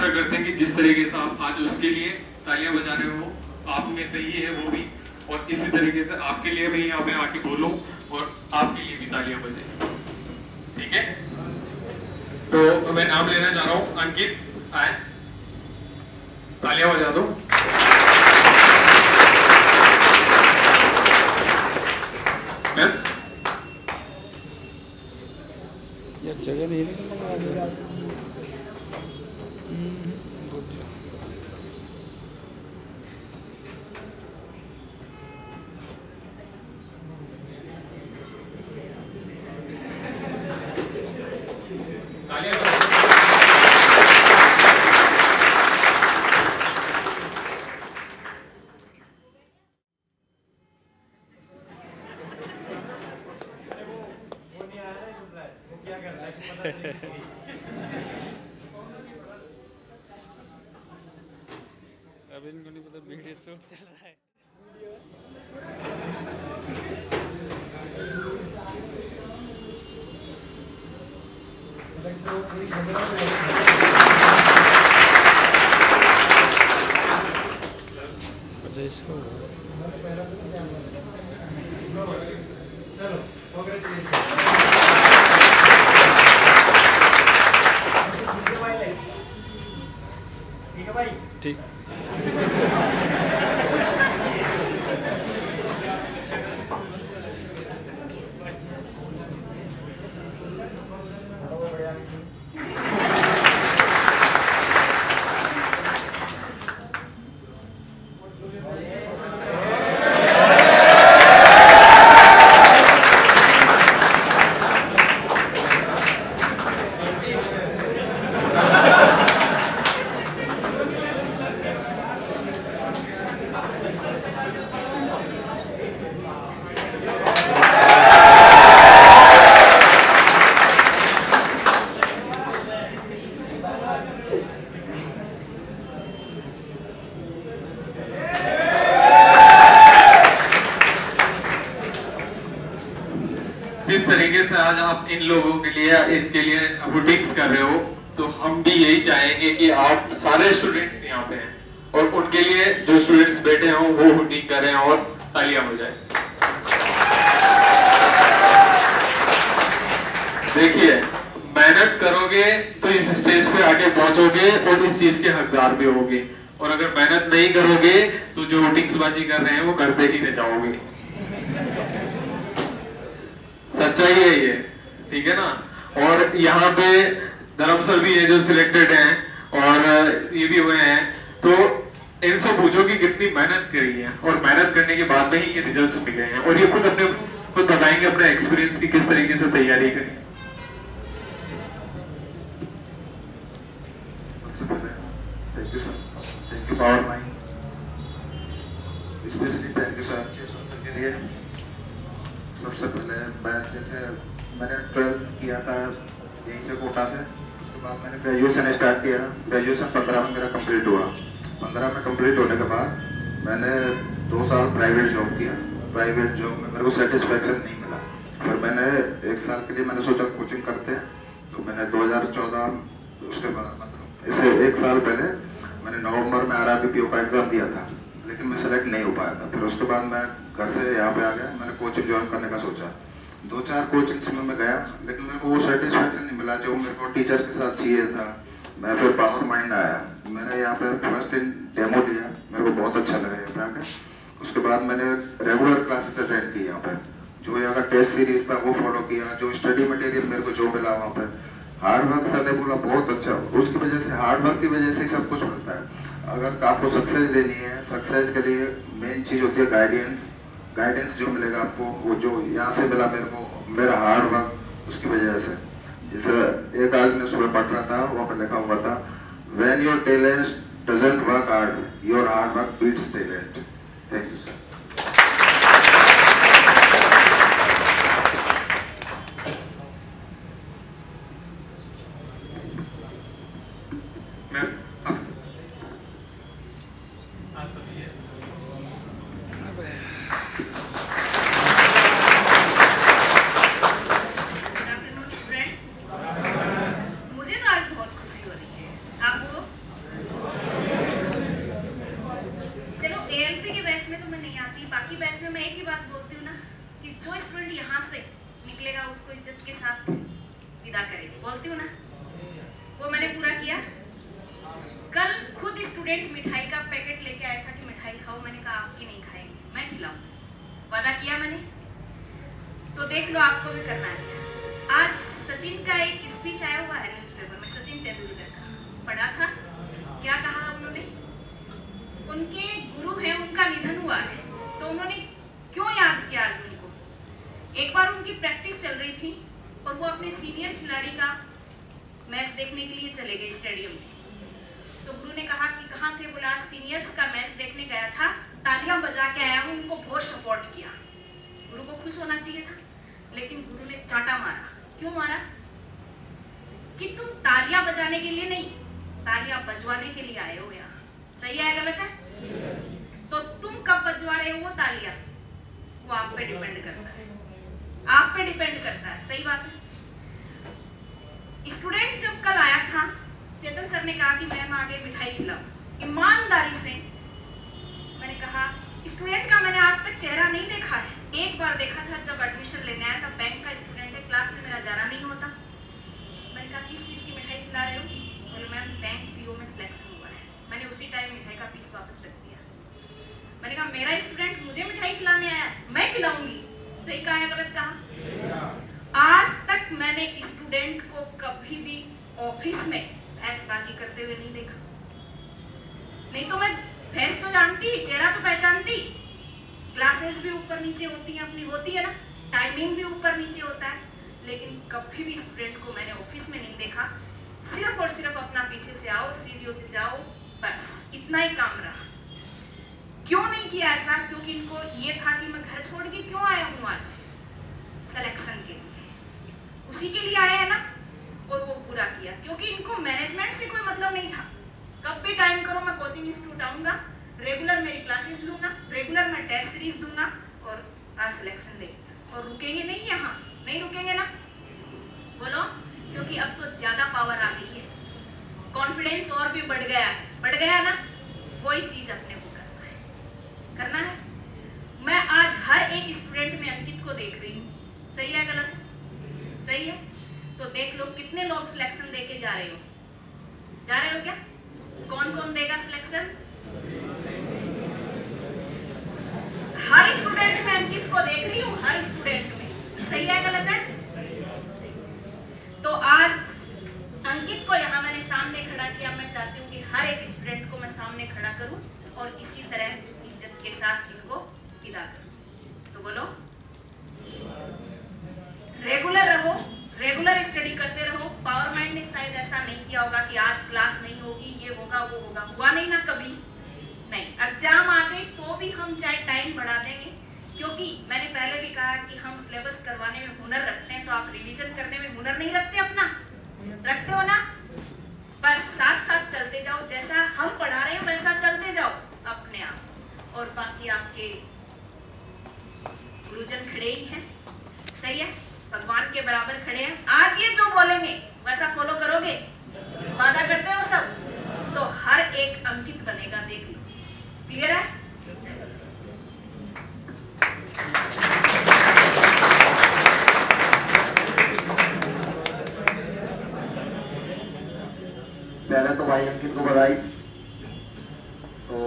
आशा करते हैं कि जिस तरीके से आप आज उसके लिए तालियां बजा रहे हो, आप में से ही है वो भी, और इसी तरीके से आपके लिए भी यहाँ पे आके बोलूं और आपके लिए भी तालियां बजे, ठीक है? तो मैं नाम लेना चाह रहा हूँ, अंकित आए, तालियां बजा दो। यार जगह नहीं अभी इनको नहीं पता वीडियो शूट चल रहा है। अच्छा इसको ठीक जिस तरीके से आज आप इन लोगों के लिए इसके लिए हुटिंग्स कर रहे हो, तो हम भी यही चाहेंगे कि आप सारे स्टूडेंट्स यहाँ पे हैं और उनके लिए जो स्टूडेंट्स बैठे हों वो हुटिंग करें और तालियां हो जाए। देखिए, मेहनत करोगे तो इस स्टेज पे आके पहुंचोगे और इस चीज के हकदार भी होगे, और अगर मेहनत नहीं करोगे तो जो हुटिंग्सबाजी कर रहे हैं वो करते ही रह जाओगे। सच्चाई है ये, ठीक है ना? और यहाँ पे धर्म सर भी है जो सिलेक्टेड हैं और ये भी हुए हैं, तो इनसे पूछो कि कितनी मेहनत करी है और मेहनत करने के बाद में ही ये रिजल्ट्स मिले हैं, और ये खुद बताएंगे अपने एक्सपीरियंस की किस तरीके से तैयारी करी। सबसे पहले thank you sir, thank you power mind, specially thank you sir के लिए। सबसे पहले मैंने 12th किया था यहीं से कोटा से, उसके बाद मैंने ग्रेजुएशन स्टार्ट किया। ग्रेजुएशन 15 में मेरा कंप्लीट हुआ। 15 में कंप्लीट होने के बाद मैंने 2 साल प्राइवेट जॉब किया। प्राइवेट जॉब में मेरे को सेटिस्फैक्शन नहीं मिला, फिर मैंने 1 साल के लिए मैंने सोचा कोचिंग करते हैं, तो मैंने 2014 उसके बाद मतलब इससे 1 साल पहले मैंने नवंबर में RRBPO का एग्ज़ाम दिया था, लेकिन मैं सेलेक्ट नहीं हो पाया था। फिर उसके बाद मैं घर से यहाँ पे आ गया, मैंने कोचिंग ज्वाइन करने का सोचा। 2-4 कोचिंग्स में मैं गया, लेकिन मेरे को वो सेटिस्फैक्शन नहीं मिला जो मेरे को टीचर्स के साथ चाहिए था। मैं फिर पावर माइंड आया, मैंने यहाँ पे फर्स्ट इन डेमो लिया, मेरे को बहुत अच्छा लगा यहाँ पे आके। उसके बाद मैंने रेगुलर क्लासेस अटेंड की यहाँ पे, जो यहाँ का टेस्ट सीरीज था वो फॉलो किया, जो स्टडी मटेरियल मेरे को जो मिला वहाँ पे। हार्ड वर्क सर ने बोला बहुत अच्छा, उसकी वजह से हार्ड वर्क की वजह से ही सब कुछ मिलता है। अगर आपको सक्सेस लेनी है, सक्सेस के लिए मेन चीज़ होती है गाइडेंस। गाइडेंस जो मिलेगा आपको, वो जो यहाँ से मिला मेरे को, मेरा हार्ड वर्क, उसकी वजह से। जैसे एक आज मैं सुबह पढ़ रहा था, वहाँ पर लिखा हुआ था, when your talent doesn't work hard, your hard work beats talent. Thank you sir. जो स्टूडेंट यहाँ से निकलेगा उसको इज्जत के साथ विदा करेंगे, बोलती हूँ ना, वो मैंने पूरा किया। कल खुद स्टूडेंट मिठाई का पैकेट लेके आया था कि मिठाई खाओ, मैंने कहा आपकी नहीं खाएंगे, मैं खिलाऊं, वादा किया मैंने। तो देख लो आपको भी करना है। आज सचिन का एक स्पीच आया हुआ है न्यूज़पेपर में, सचिन तेंदुलकर का, पढ़ा था। क्या कहा उन्होंने? उनके गुरु है, उनका निधन हुआ है, तो उन्होंने क्यों याद किया आज उनको? एक बार उनकी प्रैक्टिस चल रही थी और वो अपने सीनियर खिलाड़ी का मैच देखने के लिए चले गए स्टेडियम में। तो गुरु ने कहा कि कहाँ थे? बोला आज सीनियर्स का मैच देखने गया था, तालियां बजा के आया हूँ, इनको बहुत सपोर्ट किया। गुरु को खुश होना चाहिए था, लेकिन गुरु ने चांटा मारा। क्यों मारा? कि तुम तालियां बजाने के लिए नहीं, तालियां बजवाने के लिए आए हो यहाँ। सही है गलत है? तो तुम कब बजवा रहे हो वो तालियां, वो आप पे डिपेंड करता है, आप पे डिपेंड करता है। सही बात है। स्टूडेंट जब कल आया था, चेतन सर ने कहा कि मैम आगे मिठाई खिलाओ। ईमानदारी से मैंने कहा, स्टूडेंट का मैंने आज तक चेहरा नहीं देखा है, एक बार देखा था जब एडमिशन लेने आया था, बैंक का स्टूडेंट है, क्लास में मेरा जाना नहीं होता। मैंने कहा किस चीज की मिठाई खिला रहे हो? बोले मैम बैंक पीओ में सिलेक्शन हुआ है। मैंने उसी टाइम मिठाई का पीस वापस रख दिया। मैंने कहा मेरा स्टूडेंट मुझे मिठाई खिलाने आया, मैं खिलाऊंगी। सही कहा है गलत कहा? आज तक मैंने स्टूडेंट को कभी भी ऑफिस में भैंसबाजी करते हुए नहीं देखा। नहीं तो मैं भैंस तो जानती, चेहरा तो पहचानती। क्लासेस भी ऊपर नीचे होती हैं, अपनी होती है ना, टाइमिंग भी ऊपर नीचे होता है, लेकिन कभी भी स्टूडेंट को मैंने ऑफिस में नहीं देखा। सिर्फ और सिर्फ अपना पीछे से आओ, सीढ़ियों से जाओ, बस इतना ही काम रहा। क्यों नहीं किया ऐसा? क्योंकि इनको ये था कि मैं घर छोड़ के क्यों आया हूँ आज सिलेक्शन के लिए, उसी के लिए आया है ना, और वो पूरा किया। क्योंकि इनको मैनेजमेंट से कोई मतलब नहीं था। कब भी टाइम करो, मैं कोचिंग इंस्टीट्यूट आऊंगा, रेगुलर मेरी क्लासेस लूंगा, रेगुलर मैं टेस्ट सीरीज दूंगा और आज सिलेक्शन दे, और रुकेंगे नहीं, यहाँ नहीं रुकेंगे ना, बोलो। क्योंकि अब तो ज्यादा पावर आ गई है, कॉन्फिडेंस और भी बढ़ गया है, बढ़ गया ना। वही चीज अपने को करना है। मैं आज हर एक स्टूडेंट में अंकित को देख रही हूँ। सही है गलत? सही है। तो देख लो कितने लोग सिलेक्शन देके जा रहे हो, जा रहे हो क्या? कौन कौन देगा सिलेक्शन? हर स्टूडेंट में अंकित को देख रही हूँ, हर स्टूडेंट में। सही है गलत है? तो आज अंकित को यहाँ मैंने सामने खड़ा किया। मैं चाहती हूँ कि हर एक स्टूडेंट को मैं सामने खड़ा करूँ और इसी तरह इज्जत के साथ इनको विदा करूँ। तो बोलो, रेगुलर रहो, रेगुलर स्टडी करते रहो। पावरमेंट ने शायद ऐसा नहीं किया होगा कि आज क्लास नहीं होगी, ये होगा वो होगा, हुआ नहीं ना कभी नहीं। एग्जाम आ गई तो भी हम चाहे टाइम बढ़ा देंगे, क्योंकि मैंने पहले भी कहा कि हम सिलेबस करवाने में हुनर रखते हैं, तो आप रिवीजन करने में हुनर नहीं रखते अपना? रखते हो ना? बस साथ साथ चलते जाओ, जैसा हम पढ़ा रहे हैं वैसा चलते जाओ अपने आप, और बाकी आपके गुरुजन खड़े ही हैं। सही है, भगवान के बराबर खड़े हैं। आज ये जो बोलेंगे वैसा फॉलो करोगे? वादा करते हो सब? तो हर एक अंकित बनेगा, देख लो। क्लियर है? पहले तो भाई अंकित को बधाई। तो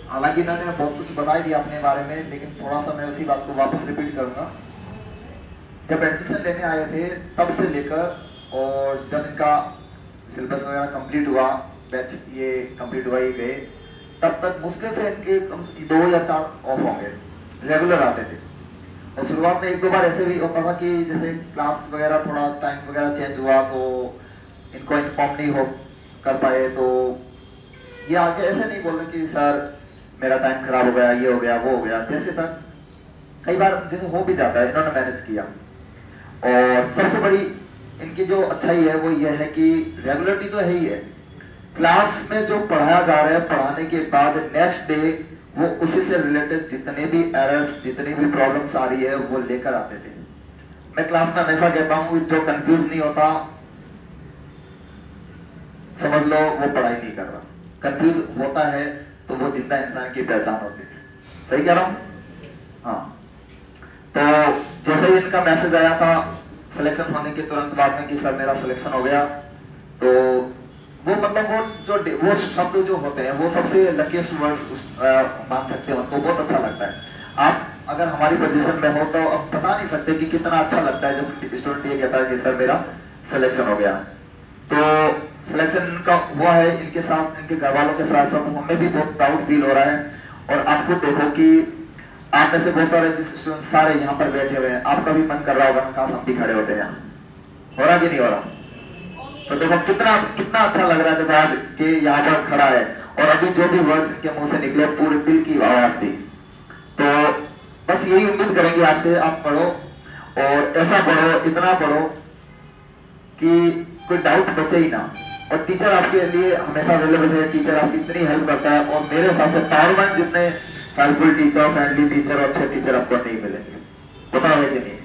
हालांकि इन्होंने बहुत कुछ बता दिया अपने बारे में, लेकिन थोड़ा सा मैं उसी बात को वापस रिपीट करूंगा। जब एडमिशन लेने आए थे तब से लेकर, और जब इनका सिलेबस वगैरह कंप्लीट हुआ, बैच ये कंप्लीट हुआ, ये गए, तब तक मुश्किल से इनके कम से कम 2 या 4 ऑफ होंगे, रेगुलर आते थे। और शुरुआत में 1-2 बार ऐसे भी होता था कि जैसे क्लास वगैरह थोड़ा टाइम वगैरह चेंज हुआ तो इनको इन्फॉर्म नहीं हो कर पाए, तो ये आगे ऐसे नहीं बोल रहे कि सर मेरा टाइम खराब हो गया, ये हो गया, वो हो गया। जैसे तक कई बार जैसे हो भी जाता है, इन्होंने मैनेज किया। और सबसे बड़ी इनकी जो अच्छाई है वो ये है कि रेगुलरिटी तो है ही है, क्लास में जो पढ़ाया जा रहा है, पढ़ाने के बाद नेक्स्ट डे वो उसी से रिलेटेड जितने भी एरर्स, जितनी भी प्रॉब्लम्स आ रही है वो लेकर आते थे। मैं क्लास में हमेशा कहता हूँ जो कंफ्यूज नहीं होता समझ लो वो पढ़ाई नहीं कर रहा, कंफ्यूज होता है तो वो जिंदा इंसान की पहचान होती है। सही कह रहा हूं? हाँ। तो जैसे ही इनका मैसेज आया था सिलेक्शन होने के तुरंत बाद में कि सर मेरा सिलेक्शन हो गया, तो वो मतलब वो शब्द जो होते हैं वो सबसे लकीस्ट वर्ड्स मान सकते हो, तो बहुत अच्छा लगता है। आप अगर हमारी पोजीशन में हो तो अब बता नहीं सकते कि कितना अच्छा लगता है जब स्टूडेंट ये कहता है कि सर मेरा सिलेक्शन हो गया। तो सिलेक्शन का हुआ है इनके साथ, इनके घर वालों के साथ साथ हमें भी बहुत प्राउड फील हो रहा है। और आप खुद देखो कि आप में से बहुत सारे स्टूडेंट सारे यहाँ पर बैठे हुए हैं, आपका भी मन कर रहा होगा काश हम भी खड़े होते हैं यहाँ, हो रहा कि नहीं हो रहा? तो देखो कितना अच्छा लग रहा है जब आज के यहाँ पर खड़ा है। और अभी जो भी वर्ड्स इनके मुंह से निकले पूरे दिल की आवाज थी। तो बस यही उम्मीद करेंगे आपसे, आप पढ़ो और ऐसा पढ़ो, इतना पढ़ो कि कोई डाउट बचे ही ना। और टीचर आपके लिए हमेशा अवेलेबल है, टीचर आपकी इतनी हेल्प करता है। और मेरे हिसाब से पावरमैन जितने हेल्पफुल टीचर, फ्रेंडली टीचर और अच्छे टीचर आपको नहीं मिलेंगे, पता है कि नहीं?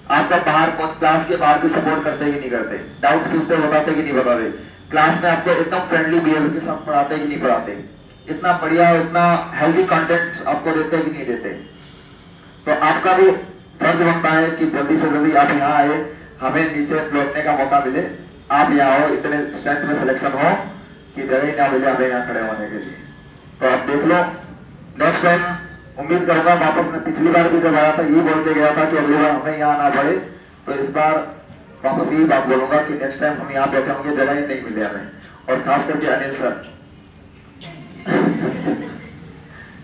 आपका बाहर क्लास के बाहर भी सपोर्ट करते कि नहीं करते, डाउट पूछते बताते कि नहीं बताते, क्लास में आपको एकदम फ्रेंडली बिहेवियर के साथ पढ़ाते कि नहीं पढ़ाते, इतना बढ़िया इतना हेल्दी कंटेंट आपको देते कि नहीं देते। तो आपका भी फर्ज बनता है कि जल्दी से जल्दी आप यहाँ आए, हमें नीचे लौटने का मौका मिले, आप यहाँ हो, इतने स्ट्रेंथ में सिलेक्शन हो कि जगह ही ना मिले हमें यहाँ खड़े होने के लिए। तो आप देख लो, नेक्स्ट टाइम उम्मीद करूंगा वापस में, पिछली बार भी जब आया था यही बोल के गया था कि अगली बार हमें यहाँ ना पड़े, तो इस बार वापस यही बात बोलूंगा कि नेक्स्ट टाइम हम यहाँ बैठे होंगे, जगह ही नहीं मिले हमें। और खास करके अनिल सर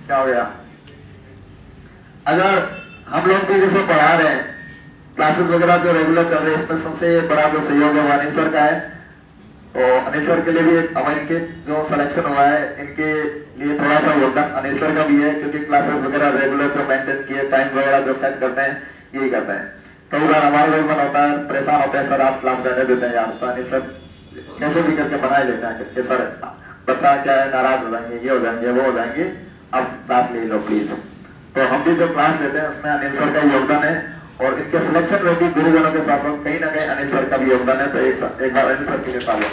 क्या हो गया, अगर हम लोग भी जैसे पढ़ा रहे हैं, क्लासेस वगैरह जो रेगुलर चल रहे हैं, इसमें सबसे बड़ा जो सहयोग है वो अनिल सर का है। तो अनिल सर के लिए भी अब इनके जो सिलेक्शन हुआ है इनके लिए थोड़ा सा योगदान अनिल सर का भी है, क्योंकि क्लासेस वगैरह रेगुलर जो मेंटेन किए, टाइम वगैरह जो सेट करते हैं, यही करते हैं। कई बार हमारा भी मन होता है, परेशान होता है, सर आज क्लास रहने देते हैं यार, तो अनिल सर कैसे भी करके बना ही लेते हैं कि सर बच्चा क्या है नाराज हो जाएंगे, ये हो जाएंगे, वो हो जाएंगे, अब क्लास ले लो प्लीज। तो हम भी जो क्लास लेते हैं उसमें अनिल सर का योगदान है। और इनके सिलेक्शन में भी गुरुजनों के साथ साथ कहीं ना कहीं अनिल सर का भी योगदान है। तो एक बार अनिल सर के लिए तालियां।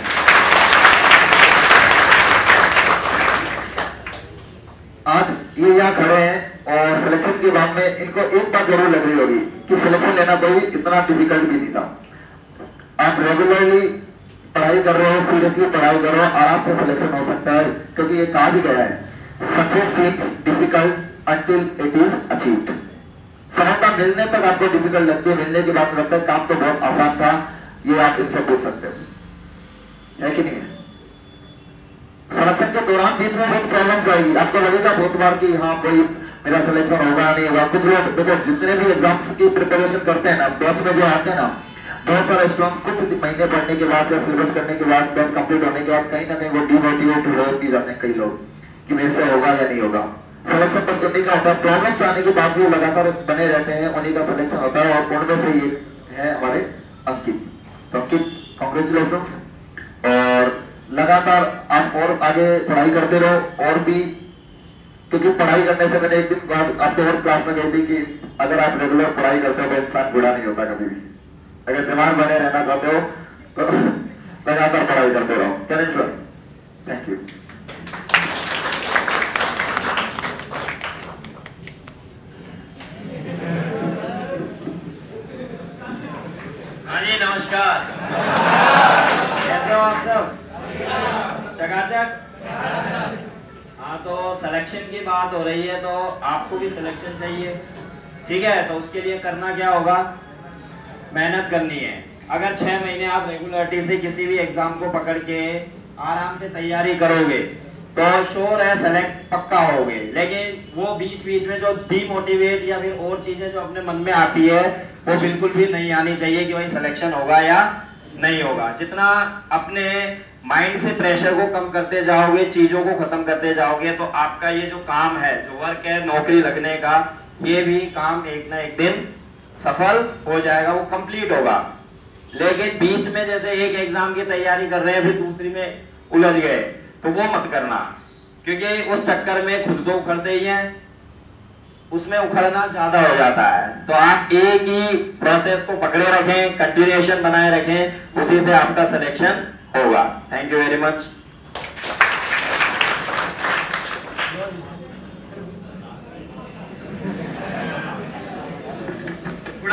आज ये यहाँ खड़े हैं और सिलेक्शन के बाद में इनको एक बात जरूर लग रही होगी कि सिलेक्शन लेना कोई इतना डिफिकल्ट भी नहीं था। आप रेगुलरली पढ़ाई कर रहे हो, सीरियसली पढ़ाई करो, आराम से सिलेक्शन हो सकता है, क्योंकि ये कहा भी गया है, success seems difficult until it is achieved. सफलता मिलने तक आपको डिफिकल्ट लगती है, मिलने के बाद लगता है काम तो बहुत आसान था। ये आप इनसे पूछ सकते हो, है कि नहीं है? सिलेक्शन के दौरान बीच में बहुत प्रॉब्लम्स आएगी, आपको लगेगा बहुत बार कि हाँ भाई मेरा सिलेक्शन होगा नहीं होगा। कुछ लोग देखो जितने भी एग्जाम्स की प्रिपरेशन करते हैं ना, बैच में जो आते हैं ना, बहुत सारे स्टूडेंट्स कुछ महीने पढ़ने के बाद या सिलेबस करने के बाद, बैच कंप्लीट होने के बाद कहीं ना कहीं वो डिमोटिवेट हो भी जाते हैं कई लोग कि मेरे से होगा या नहीं होगा। सिलेक्शन बस उन्हीं का होता है, प्रॉब्लम्स आने के बाद भी लगातार बने रहते हैं, उन्हीं का सिलेक्शन होता है। और उनमें से ये है हमारे अंकित। तो अंकित कांग्रेचुलेशंस, और लगातार आप और आगे पढ़ाई करते रहो। और भी क्योंकि पढ़ाई करने से मैंने एक दिन बाद आपको और क्लास में कही थी कि अगर आप रेगुलर पढ़ाई करते हो तो इंसान बुरा नहीं होता कभी भी। अगर जवान बने रहना चाहते हो तो लगातार पढ़ाई करते रहो। करें सर, थैंक यू। हाँ जी नमस्कार, कैसे हो आप सब? चकाचक। हाँ, तो सिलेक्शन की बात हो रही है, तो आपको भी सिलेक्शन चाहिए, ठीक है? तो उसके लिए करना क्या होगा? मेहनत करनी है। अगर 6 महीने आप रेगुलरिटी से किसी भी एग्जाम को पकड़ के आराम से तैयारी करोगे तो श्योर है सेलेक्ट पक्का होगे। लेकिन वो बीच बीच में जो डीमोटिवेट या फिर और चीजें जो अपने मन में आती है वो बिल्कुल भी नहीं आनी चाहिए कि भाई सिलेक्शन होगा या नहीं होगा। जितना अपने माइंड से प्रेशर को कम करते जाओगे, चीजों को खत्म करते जाओगे, तो आपका ये जो काम है, जो वर्क है नौकरी लगने का, ये भी काम एक ना एक दिन सफल हो जाएगा, वो कंप्लीट होगा। लेकिन बीच में जैसे एक एग्जाम की तैयारी कर रहे हैं फिर दूसरी में उलझ गए, तो वो मत करना, क्योंकि उस चक्कर में खुद तो उखड़ते ही हैं, उसमें उखड़ना ज्यादा हो जाता है। तो आप एक ही प्रोसेस को पकड़े रखें, कंटिन्यूएशन बनाए रखें, उसी से आपका सिलेक्शन होगा। Thank you very much.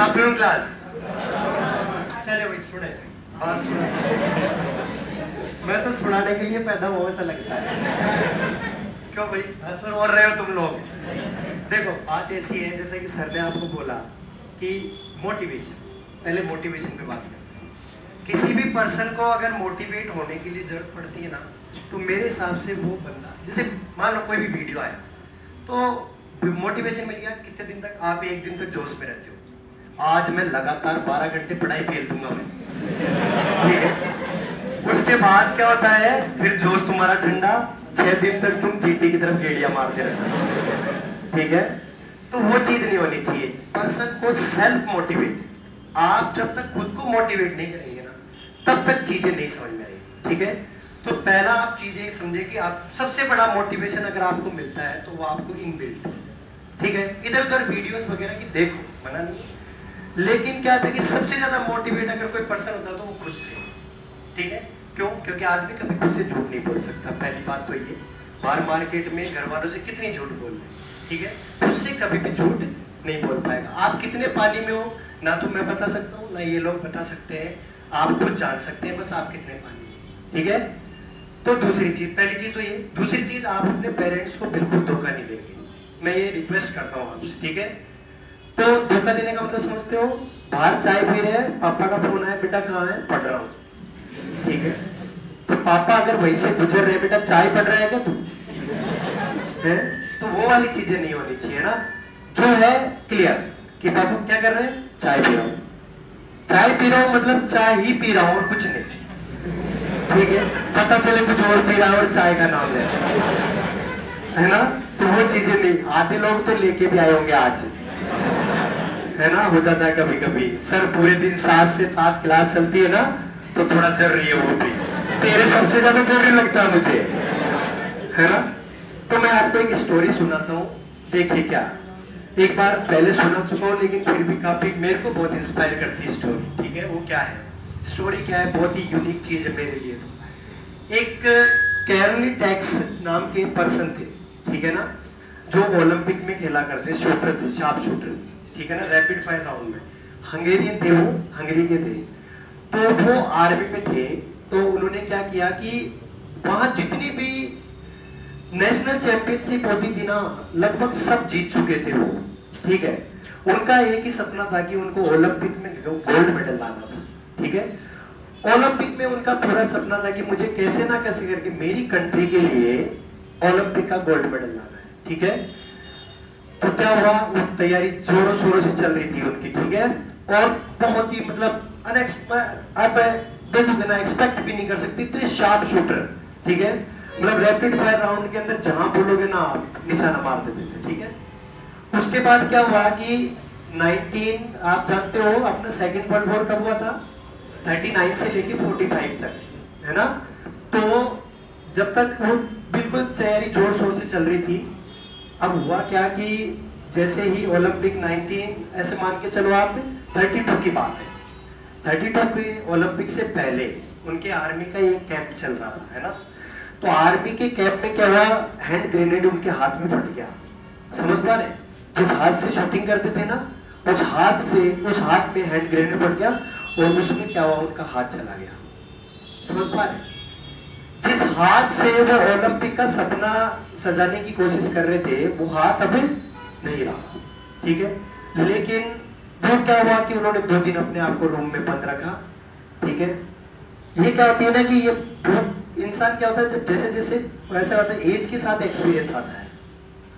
Afternoon class. चले भाई सुने, बात सुने। मैं तो सुनाने के लिए पैदा हुआ ऐसा लगता है। क्यों भाई हंस और रहे हो तुम लोग? देखो बात ऐसी है जैसे कि सर ने आपको बोला कि मोटिवेशन, पहले मोटिवेशन पे बात करते हैं। किसी भी पर्सन को अगर मोटिवेट होने के लिए जरूरत पड़ती है ना, तो मेरे हिसाब से वो बंदा, जैसे मान लो कोई भी वीडियो आया तो मोटिवेशन मिल गया, कितने दिन तक आप एक दिन तक जोश में रहते हो, आज मैं लगातार 12 घंटे पढ़ाई फेल दूंगा मैं, ठीक है। उसके बाद क्या होता है, फिर जोश तुम्हारा ठंडा, 6 दिन तक तुम जीटी की तरफ गेड़ियां मारते रहते हो, ठीक है। तो वो चीज नहीं होनी चाहिए। पर्सन को सेल्फ मोटिवेट, आप जब तक खुद को मोटिवेट नहीं करेंगे ना, तब तक चीजें नहीं समझ में आएगी, ठीक है। तो पहला आप चीजें एक समझे कि आप सबसे बड़ा मोटिवेशन अगर आपको मिलता है तो वो आपको इनबिल्ट, ठीक है। इधर उधर वीडियोस वगैरह की देखो, मना नहीं, लेकिन क्या था कि सबसे ज्यादा मोटिवेट अगर कोई पर्सन होता है तो वो खुद से, ठीक है। क्यों? क्योंकि आदमी कभी खुद से झूठ नहीं बोल सकता, पहली बात तो ये। बाहर मार्केट में घर वालों से कितनी झूठ बोल रहे, ठीक है, खुद से कभी भी झूठ नहीं बोल पाएगा। आप कितने पानी में हो ना तो मैं बता सकता हूँ ना ये लोग बता सकते हैं, आप खुद जान सकते हैं बस आप कितने पानी में, ठीक है। तो दूसरी चीज, पहली चीज तो ये, दूसरी चीज आप अपने पेरेंट्स को बिल्कुल धोखा नहीं देंगे, मैं ये रिक्वेस्ट करता हूँ आपसे, ठीक है। तो धोखा देने का मतलब समझते हो, बाहर चाय पी रहे हैं, पापा का फोन आया, बेटा कहाँ है, पढ़ रहा हूँ, ठीक है। तो पापा अगर वहीं से गुजर रहे, बेटा चाय पढ़ रहा है क्या तू, है? तो वो वाली चीजें नहीं होनी चाहिए ना, जो है क्लियर कि पापा क्या कर रहे हैं, चाय पी रहा हूँ, चाय पी रहा हूँ मतलब चाय ही पी रहा हूँ और कुछ नहीं, ठीक है। पता चले कुछ और पी रहा है और चाय का नाम ले, है ना। तो वो चीजें नहीं, आधे लोग तो लेके भी आए होंगे आज, है ना, हो जाता है कभी कभी, सर पूरे दिन 7 से 7 क्लास चलती है ना, तो थोड़ा चल रही है वो भी, तेरे सबसे ज्यादा जरूरी लगता है मुझे, है ना। तो मैं आपको एक स्टोरी सुनाता हूँ, देखिए क्या, एक बार पहले सुना चुका हूँ लेकिन फिर भी काफी मेरे को बहुत इंस्पायर करती है स्टोरी, ठीक है। वो क्या है, स्टोरी क्या है, बहुत ही यूनिक चीज है मेरे लिए। तो एक कैरोली टैक्स नाम के पर्सन थे, ठीक है ना, जो ओलंपिक में खेला करते, शूटर थे, शार्प शूटर, ठीक है ना, रैपिड फायर राउंड में। हंगेरियन थे वो, हंगरी के थे। तो वो आर्मी में थे, तो उन्होंने क्या किया कि वहां जितनी भी नेशनल चैंपियनशिप होती थी ना, लगभग सब जीत चुके थे वो, ठीक है। उनका एक ही सपना था कि उनको ओलंपिक में गोल्ड मेडल लाना था, ठीक है। ओलंपिक में उनका पूरा सपना था कि मुझे कैसे ना कैसे करके मेरी कंट्री के लिए ओलंपिक का गोल्ड मेडल लाना है, ठीक है। तो क्या हुआ, वो तैयारी जोरों शोरों से चल रही थी उनकी, ठीक है। और बहुत ही मतलब आप एक्सपेक्ट भी नहीं कर सकते, इतने शार्प शूटर, ठीक है। मतलब रैपिड फायर राउंड के अंदर जहां बोलोगे ना आप निशाना मार देते थे, ठीक है। उसके बाद क्या हुआ कि 19 आप जानते हो अपना सेकेंड वर्ल्ड वॉर कब हुआ था, 39 से लेके 45 तक, है ना। तो जब तक वो बिल्कुल तैयारी जोर शोर से चल रही थी, अब हुआ क्या कि जैसे ही ओलंपिक 19 ऐसे मान के चलो आप 32 की बात है, 32 के ओलंपिक से पहले उनके आर्मी का एक कैंप चल रहा था, है ना। तो आर्मी के कैंप में क्या हुआ, हैंड ग्रेनेड उनके हाथ में फट गया, समझ पा रहे, जिस हाथ से शूटिंग करते थे ना, उस हाथ में हैंड ग्रेनेड फट गया और उसमें क्या हुआ, उनका हाथ चला गया, समझ पा रहे। जिस हाथ से वो ओलंपिक का सपना सजाने की कोशिश कर रहे थे, वो हाथ अभी नहीं रहा, ठीक है। लेकिन वो क्या हुआ कि उन्होंने 2 दिन अपने आप को रूम में बंद रखा, ठीक है। ये क्या होती है ना कि ये इंसान क्या होता है, जब जैसे जैसे वैसा होता है, एज के साथ एक्सपीरियंस आता है।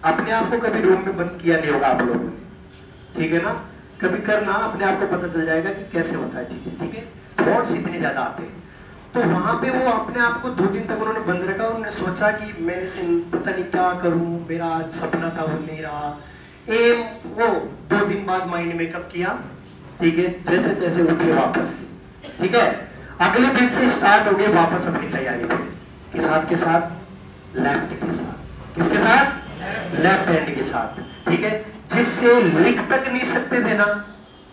अपने आप को कभी रूम में बंद किया नहीं होगा आप लोगों ने, ठीक है ना, कभी करना, अपने आप को पता चल जाएगा कि कैसे होता है चीजें, ठीक है। थॉट्स इतने ज्यादा आते हैं। तो वहां पे वो अपने आप को 2 दिन तक उन्होंने बंद रखा, उन्होंने सोचा कि मेरे से पता नहीं क्या करूं, मेरा सपना था वो नहीं रहा, एम वो 2 दिन बाद माइंड मेकअप किया, ठीक है, जैसे तैसे उठे वापस, ठीक है। अगले दिन से स्टार्ट हो गए वापस अपनी तैयारी पे, के साथ लेफ्ट के साथ, किसके साथ, लेफ्ट हैंड के साथ, ठीक है। जिससे लिख तक नहीं सकते थे ना,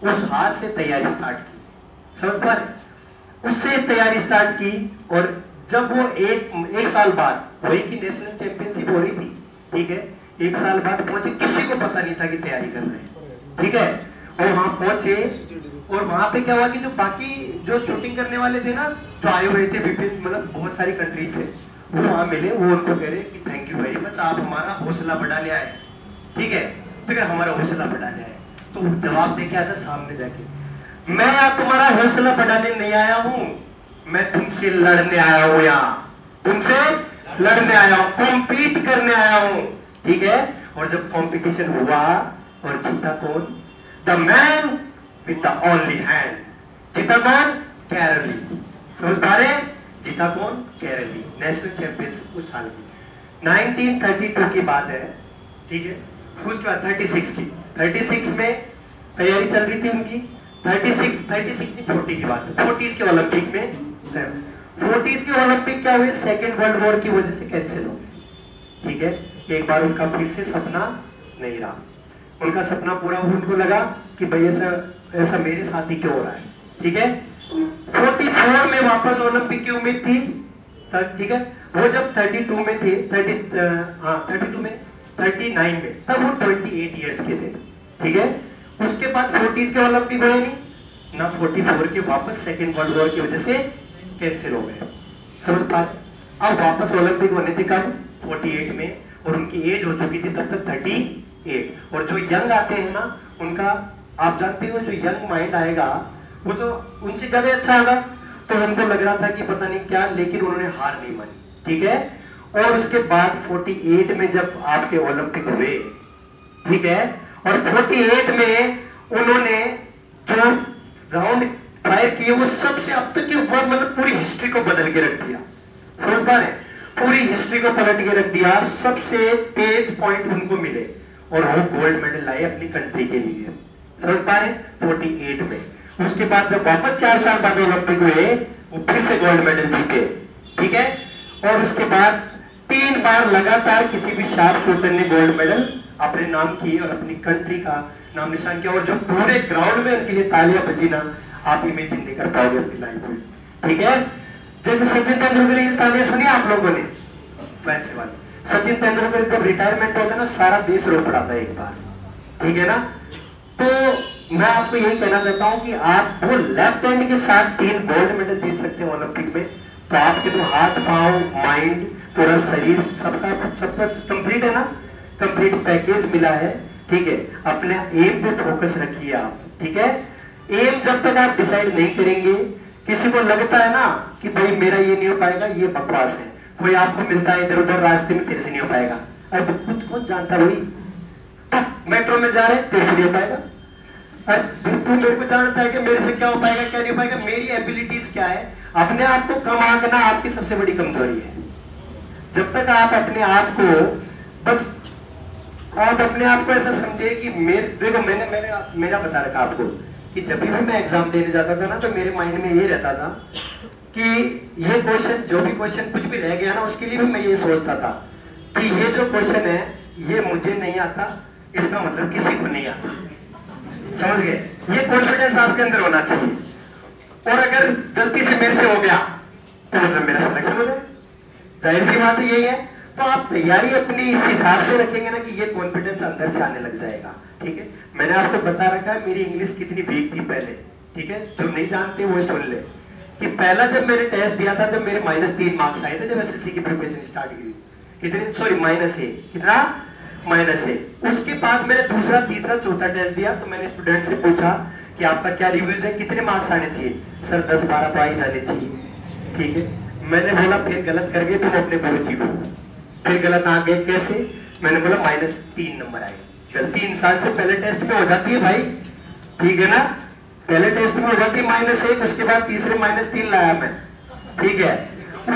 उस हाथ से तैयारी स्टार्ट की, समझ पा रहे, उससे तैयारी स्टार्ट की। और जब वो एक साल बाद वही की नेशनल चैंपियनशिप हो रही थी, ठीक है, 1 साल बाद पहुंचे, किसी को पता नहीं था कि तैयारी कर रहे हैं, ठीक है। और वहां पहुंचे और वहां पे क्या हुआ कि जो बाकी जो शूटिंग करने वाले थे ना, जो आए हुए थे विभिन्न मतलब बहुत सारी कंट्रीज से, वो वहां मिले। वो उनको कह रहे कि थैंक यू वेरी मच, आप हमारा हौसला बढ़ाने आए, ठीक है, तो क्या हमारा हौसला बढ़ाने आए। तो जवाब दे के आता सामने जाके, मैं तुम्हारा हौसला बढ़ाने नहीं आया हूं, मैं तुमसे लड़ने आया हूं, यहाँ तुमसे लड़ने आया हूं, कॉम्पीट करने आया हूं, ठीक है। और जब कंपटीशन हुआ और जीता कौन? The man with the only hand. जीता कौन? केरली। समझ पा रहे? जीता कौन? केरली। नेशनल चैंपियनशिप उस साल की 1932 की बात है, ठीक है। उसके बाद 36 में तैयारी चल रही थी उनकी। 36 की 40 की बात है, 40s के ओलंपिक में, 40s के ओलंपिक क्या हुए? सेकेंड वर्ल्ड वॉर की वजह से कैंसिल हो गए, ठीक है। एक बार उनका फिर से सपना नहीं रहा, उनका सपना पूरा उनको लगा कि भाई ऐसा मेरे साथ ही क्यों हो रहा है, ठीक है। 44 में वापस ओलंपिक की उम्मीद थी, ठीक है। वो जब 32 में थे, 32 में 39 में, तब वो 28 ईयर्स के थे, ठीक है। उसके बाद 40s के ओलंपिक हुए नहीं ना, 44 के वापस सेकेंड वर्ल्ड वॉर की वजह से कैंसिल हो गए। समझ पा रहे? अब वापस ओलंपिक होने थे कब? 48 में, और उनकी एज हो चुकी थी तब तक 38। और जो यंग आते हैं ना, उनका आप जानते हो, जो यंग माइंड आएगा वो तो उनसे ज्यादा अच्छा होगा। तो उनको लग रहा था कि पता नहीं क्या, लेकिन उन्होंने हार नहीं मानी, ठीक है। और उसके बाद 48 में जब आपके ओलंपिक हुए, ठीक है, और 48 में उन्होंने जो राउंड फायर किए वो सबसे अब तक के ऊपर मतलब पूरी हिस्ट्री को बदल के रख दिया। समझ पा रहे? पूरी हिस्ट्री को पलट के रख दिया। सबसे तेज पॉइंट उनको मिले और वो गोल्ड मेडल लाए अपनी कंट्री के लिए। समझ पा रहे? 48 में। उसके बाद जब वापस 4 साल बाद ओलंपिक हुए, वो फिर से गोल्ड मेडल जीते, ठीक है। और उसके बाद 3 बार लगातार किसी भी शार्प शूटर ने गोल्ड मेडल अपने नाम किए और अपनी कंट्री का नाम निशान किया। और जो पूरे ग्राउंड में उनके लिए तालियां बजी ना, आप इमेजिन नहीं कर पाओगे अपनी लाइफ में, ठीक है। जैसे सचिन तेंदुलकर की तालियां सुनी आप लोगों ने, वैसे वाली। सचिन तेंदुलकर जब रिटायरमेंट होता है ना, सारा देश रो पड़ाता है एक बार, ठीक है ना। तो मैं आपको यही कहना चाहता हूं कि आप वो लेफ्ट हैंड के साथ 3 गोल्ड मेडल जीत सकते हैं ओलंपिक में, तो आपके तो हाथ पांव माइंड पूरा शरीर सबका कंप्लीट है ना, कंप्लीट पैकेज मिला है, ठीक है। अपने एम पे फोकस रखिए आप, ठीक है। एम जब तक आप डिसाइड नहीं करेंगे, किसी को लगता है ना कि भाई मेरा ये नहीं हो पाएगा, ये बकवास है। कोई आपको मिलता है इधर उधर रास्ते में, तेरे से नहीं हो पाएगा। अरे खुद कौन जानता भाई, मेट्रो में जा रहे तेरे से नहीं हो पाएगा। अरे तू मेरे को जानता है कि मेरे से क्या हो पाएगा क्या नहीं हो पाएगा, मेरी एबिलिटीज क्या है। अपने आप को कम आंकना आपकी सबसे बड़ी कमजोरी है। जब तक आप अपने आप को बस आप अपने आप को ऐसा समझे कि देखो मेरा बता रखा आपको कि जब भी मैं एग्जाम देने जाता था ना, तो मेरे माइंड में ये रहता था कि ये क्वेश्चन, जो भी क्वेश्चन कुछ भी रह गया ना, उसके लिए भी मैं ये सोचता था कि ये जो क्वेश्चन है ये मुझे नहीं आता, इसका मतलब किसी को नहीं आता। समझ गए? ये कॉन्फिडेंस आपके अंदर होना चाहिए। और अगर गलती से मेरे से हो गया तो मतलब मेरा सिलेक्शन हो जाए, जाहिर सी बात यही है। तो आप तैयारी अपनी इस हिसाब से रखेंगे ना कि ये कॉन्फिडेंस अंदर से आने लग जाएगा, ठीक है। मैंने आपको बता रखा है मेरी इंग्लिश कितनी वीक थी पहले, ठीक है। जो नहीं जानते वो सुन ले कि पहला जब मैंने टेस्ट दिया था, जब मेरे -3 मार्क्स आए थे, जब एसएससी की प्रिपरेशन स्टार्ट की, कितने, सॉरी -1, कितना, -1। उसके बाद मैंने दूसरा तीसरा चौथा टेस्ट दिया, तो मैंने स्टूडेंट से पूछा कि आपका क्या रिव्यूज है, कितने मार्क्स आने चाहिए? सर 10-12 तो आ ही जाने चाहिए, ठीक है। मैंने बोला फिर गलत कर गए तुम अपने गुरुजी को, फिर गलत आ गए कैसे? मैंने बोला -3 नंबर आए। गलती इंसान से पहले टेस्ट में हो जाती है भाई, ठीक है ना, पहले टेस्ट में हो जाती है -1, उसके बाद तीसरे -3 लाया मैं, ठीक है।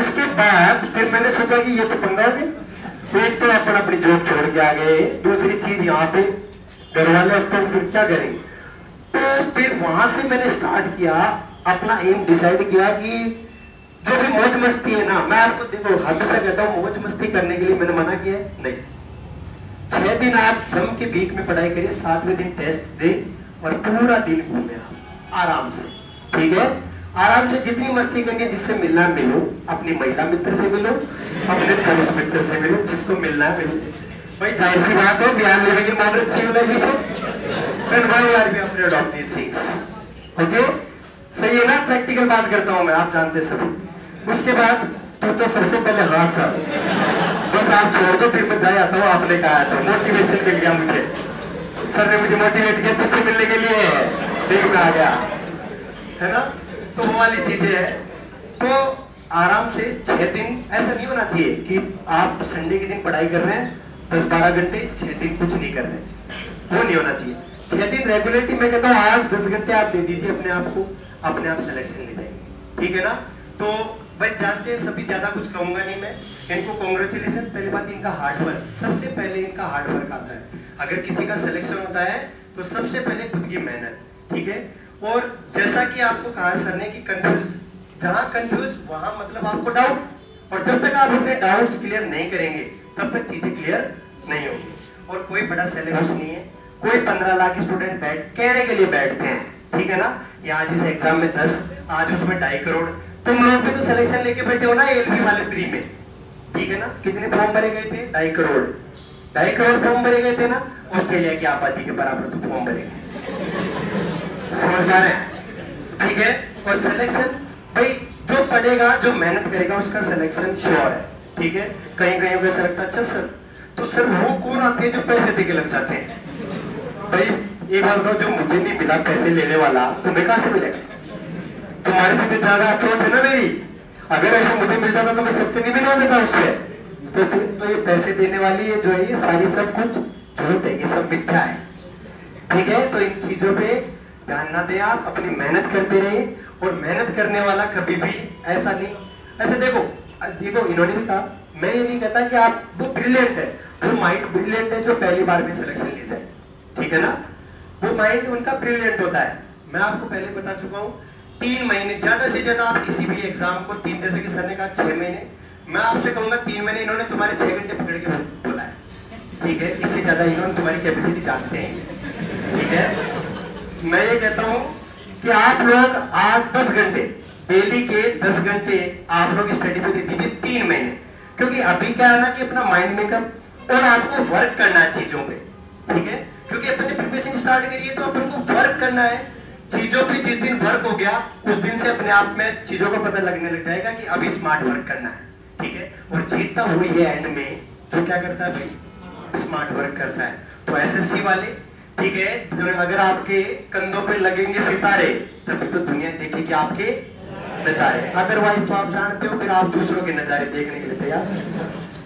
उसके बाद फिर मैंने सोचा कि ये तो पंगा हो गया, एक तो अपन अपनी जॉब छोड़ के आ गए, दूसरी चीज यहाँ पे घर वाले, अब तो फिर क्या करेंगे। तो फिर वहां से मैंने स्टार्ट किया, अपना एम डिसाइड किया कि जो भी मौज मस्ती है ना, मैं आपको देखो हमेशा कहता हूँ मौज मस्ती करने के लिए मैंने मना किया है नहीं। 6 दिन आप जम के वीक में पढ़ाई करिए, 7वें दिन टेस्ट दे और पूरा दिन घूमे आप आराम से, ठीक है। आराम से जितनी मस्ती करनी है, जिससे मिलना मिलो, अपनी महिला मित्र से मिलो, अपने पुरुष मित्र से मिलो, जिसको मिलना है मिलो, भाई जाहिर सी बात है, we are living in modern civilisation and why are we afraid of these things? Okay, सही है ना? प्रैक्टिकल बात करता हूं मैं, आप जानते सभी। उसके बाद तो सबसे पहले हाँ सर, बस आप छोड़ दो, फिर मैं जाए आता हूँ, आपने कहा था मोटिवेशन मिल गया मुझे, सर ने मुझे मोटिवेट किया तुझसे मिलने के लिए, देख में आ गया, है ना? तो वो वाली चीजें है। तो आराम से 6 दिन, ऐसा नहीं होना चाहिए कि आप संडे के दिन पढ़ाई कर रहे हैं 10-12 घंटे, 6 दिन कुछ नहीं कर रहे, वो नहीं होना चाहिए। 6 दिन रेगुलरिटी, मैं कहता हूँ 8-10 घंटे आप दे दीजिए अपने आप को, अपने आप सिलेक्शन ले जाएंगे, ठीक है ना? तो भाई जानते हैं सभी, ज्यादा कुछ कहूंगा नहीं मैं, इनको कॉन्ग्रेचुलेशन। पहली बात इनका हार्डवर्क, सबसे पहले इनका हार्डवर्क आता है। अगर किसी का सिलेक्शन होता है तो सबसे पहले खुद की मेहनत, ठीक है? और जैसा कि आपको कहा सर ने कि कंफ्यूज, जहां कंफ्यूज वहां मतलब आपको डाउट, और जब तक आप अपने डाउट्स क्लियर नहीं करेंगे तब तक चीजें क्लियर नहीं होंगी। और कोई बड़ा सिलेबस नहीं है, कोई 15 लाख स्टूडेंट कहने के लिए बैठते हैं, ठीक है ना? या आज इस एग्जाम में 10, आज उसमें 2.5 करोड़, तुम लोग भी तो सिलेक्शन लेके बैठे हो ना एलबी वाले प्री में, ठीक है ना? कितने फॉर्म भरे गए थे? 2.5 करोड़, 2.5 करोड़ फॉर्म भरे गए थे ना? ऑस्ट्रेलिया की आबादी के बराबर तो फॉर्म भरे गए, समझ आ रहे हैं? ठीक है। और सिलेक्शन भाई जो पढ़ेगा, जो मेहनत करेगा उसका सिलेक्शन श्योर है, ठीक है? कहीं कहीं पे लगता अच्छा सर, तो सर वो कौन आते हैं जो पैसे देके लग जाते हैं? भाई एक बार बताओ, जो मुझे नहीं मिला पैसे लेने वाला, तुम्हें कहां से मिलेगा? तुम्हारे से ज्यादा अप्रोच है ना मेरी। अगर ऐसा मुझे मिल जाता तो मैं सबसे नहीं मिलवा देता उससे। तो ये पैसे देने वाली ये जो है ये सारी सब कुछ झूठ है, ये सब मिथ्या है, ठीक है? तो इन चीजों पे ध्यान ना दें, आप अपनी मेहनत करते रहिए। और मेहनत करने वाला कभी भी ऐसा नहीं, अच्छा देखो इन्होंने भी कहा, मैं ये नहीं कहता कि आप वो ब्रिलियंट है, वो माइंड ब्रिलियंट है जो पहली बार में सिलेक्शन ले जाए, ठीक है ना? वो माइंड उनका ब्रिलियंट होता है। मैं आपको पहले बता चुका हूँ, 3 महीने ज्यादा से ज्यादा आप किसी भी एग्जाम को 3, जैसे कि सर ने कहा 6 महीने, मैं आपसे कहूंगा 3 महीने इन्होंने तुम्हारे 6 घंटे पकड़ के बोला है, ठीक है? इससे ज्यादा इन्होंने तुम्हारी कैपेसिटी जानते हैं, ठीक है? मैं ये कहता हूँ कि आप लोग 8-10 घंटे डेली के 10 घंटे आप लोग स्टडी पे दे दीजिए 3 महीने, क्योंकि अभी क्या है ना कि अपना माइंड मेकअप और आपको वर्क करना है चीजों पे, ठीक है? क्योंकि अपन ने प्रिपरेशन स्टार्ट करी है तो अपन को वर्क करना है चीजों पे। जिस दिन वर्क हो गया उस दिन से अपने आप में चीजों का पता लगने लग जाएगा कि अभी स्मार्ट वर्क करना है, ठीक है? और जीतता हुई है एंड में जो क्या करता है भाई, स्मार्ट वर्क करता है। तो एसएससी वाले, ठीक है, तो अगर आपके कंधों पे लगेंगे सितारे तभी तो दुनिया देखेगी आपके नजारे, अदरवाइज तो आप जानते हो फिर आप दूसरों के नजारे देखने के लिए तैयार,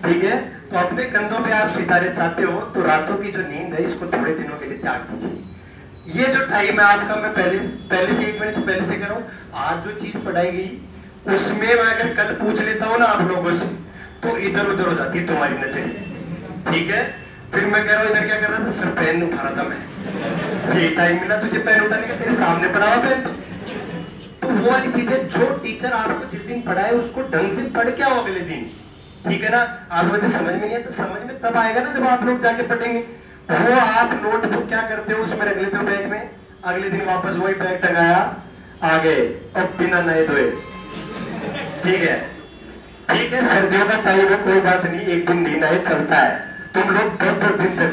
ठीक है? तो अपने कंधों पे आप सितारे चाहते हो तो रातों की जो नींद है इसको थोड़े दिनों के लिए त्याग दीजिए। ये जो टाइम है आपका, मैं पहले से 1 मिनट पहले से कर रहा हूँ, आज जो चीज पढ़ाई गई उसमें मैं अगर कल पूछ लेता हूँ ना आप लोगों से तो इधर उधर हो जाती है तुम्हारी नजर, ठीक है? फिर मैं कह रहा हूँ इधर क्या कर रहा था सर, पेन उठा रहा था मैं, ये टाइम मिला तुझे पेन उठाने का, तेरे सामने पड़ा हुआ पेन। तो वो वाली चीजें जो टीचर आपको जिस दिन पढ़ाए उसको ढंग से पढ़ के आओ अगले दिन, ठीक है ना? आप लोग समझ में नहीं है तो समझ में तब आएगा ना जब आप लोग जाके पढ़ेंगे। वो आप नोटबुक क्या करते हो उसमें रख लेते हो बैग में, अगले दिन वापस वही बैग टंगाया आ गए और बिना नए धोए, ठीक है? ठीक है, सर्दियों का टाइम है, कोई बात नहीं, एक दिन नहीं नए चलता है, तुम लोग 10-10 दिन तक,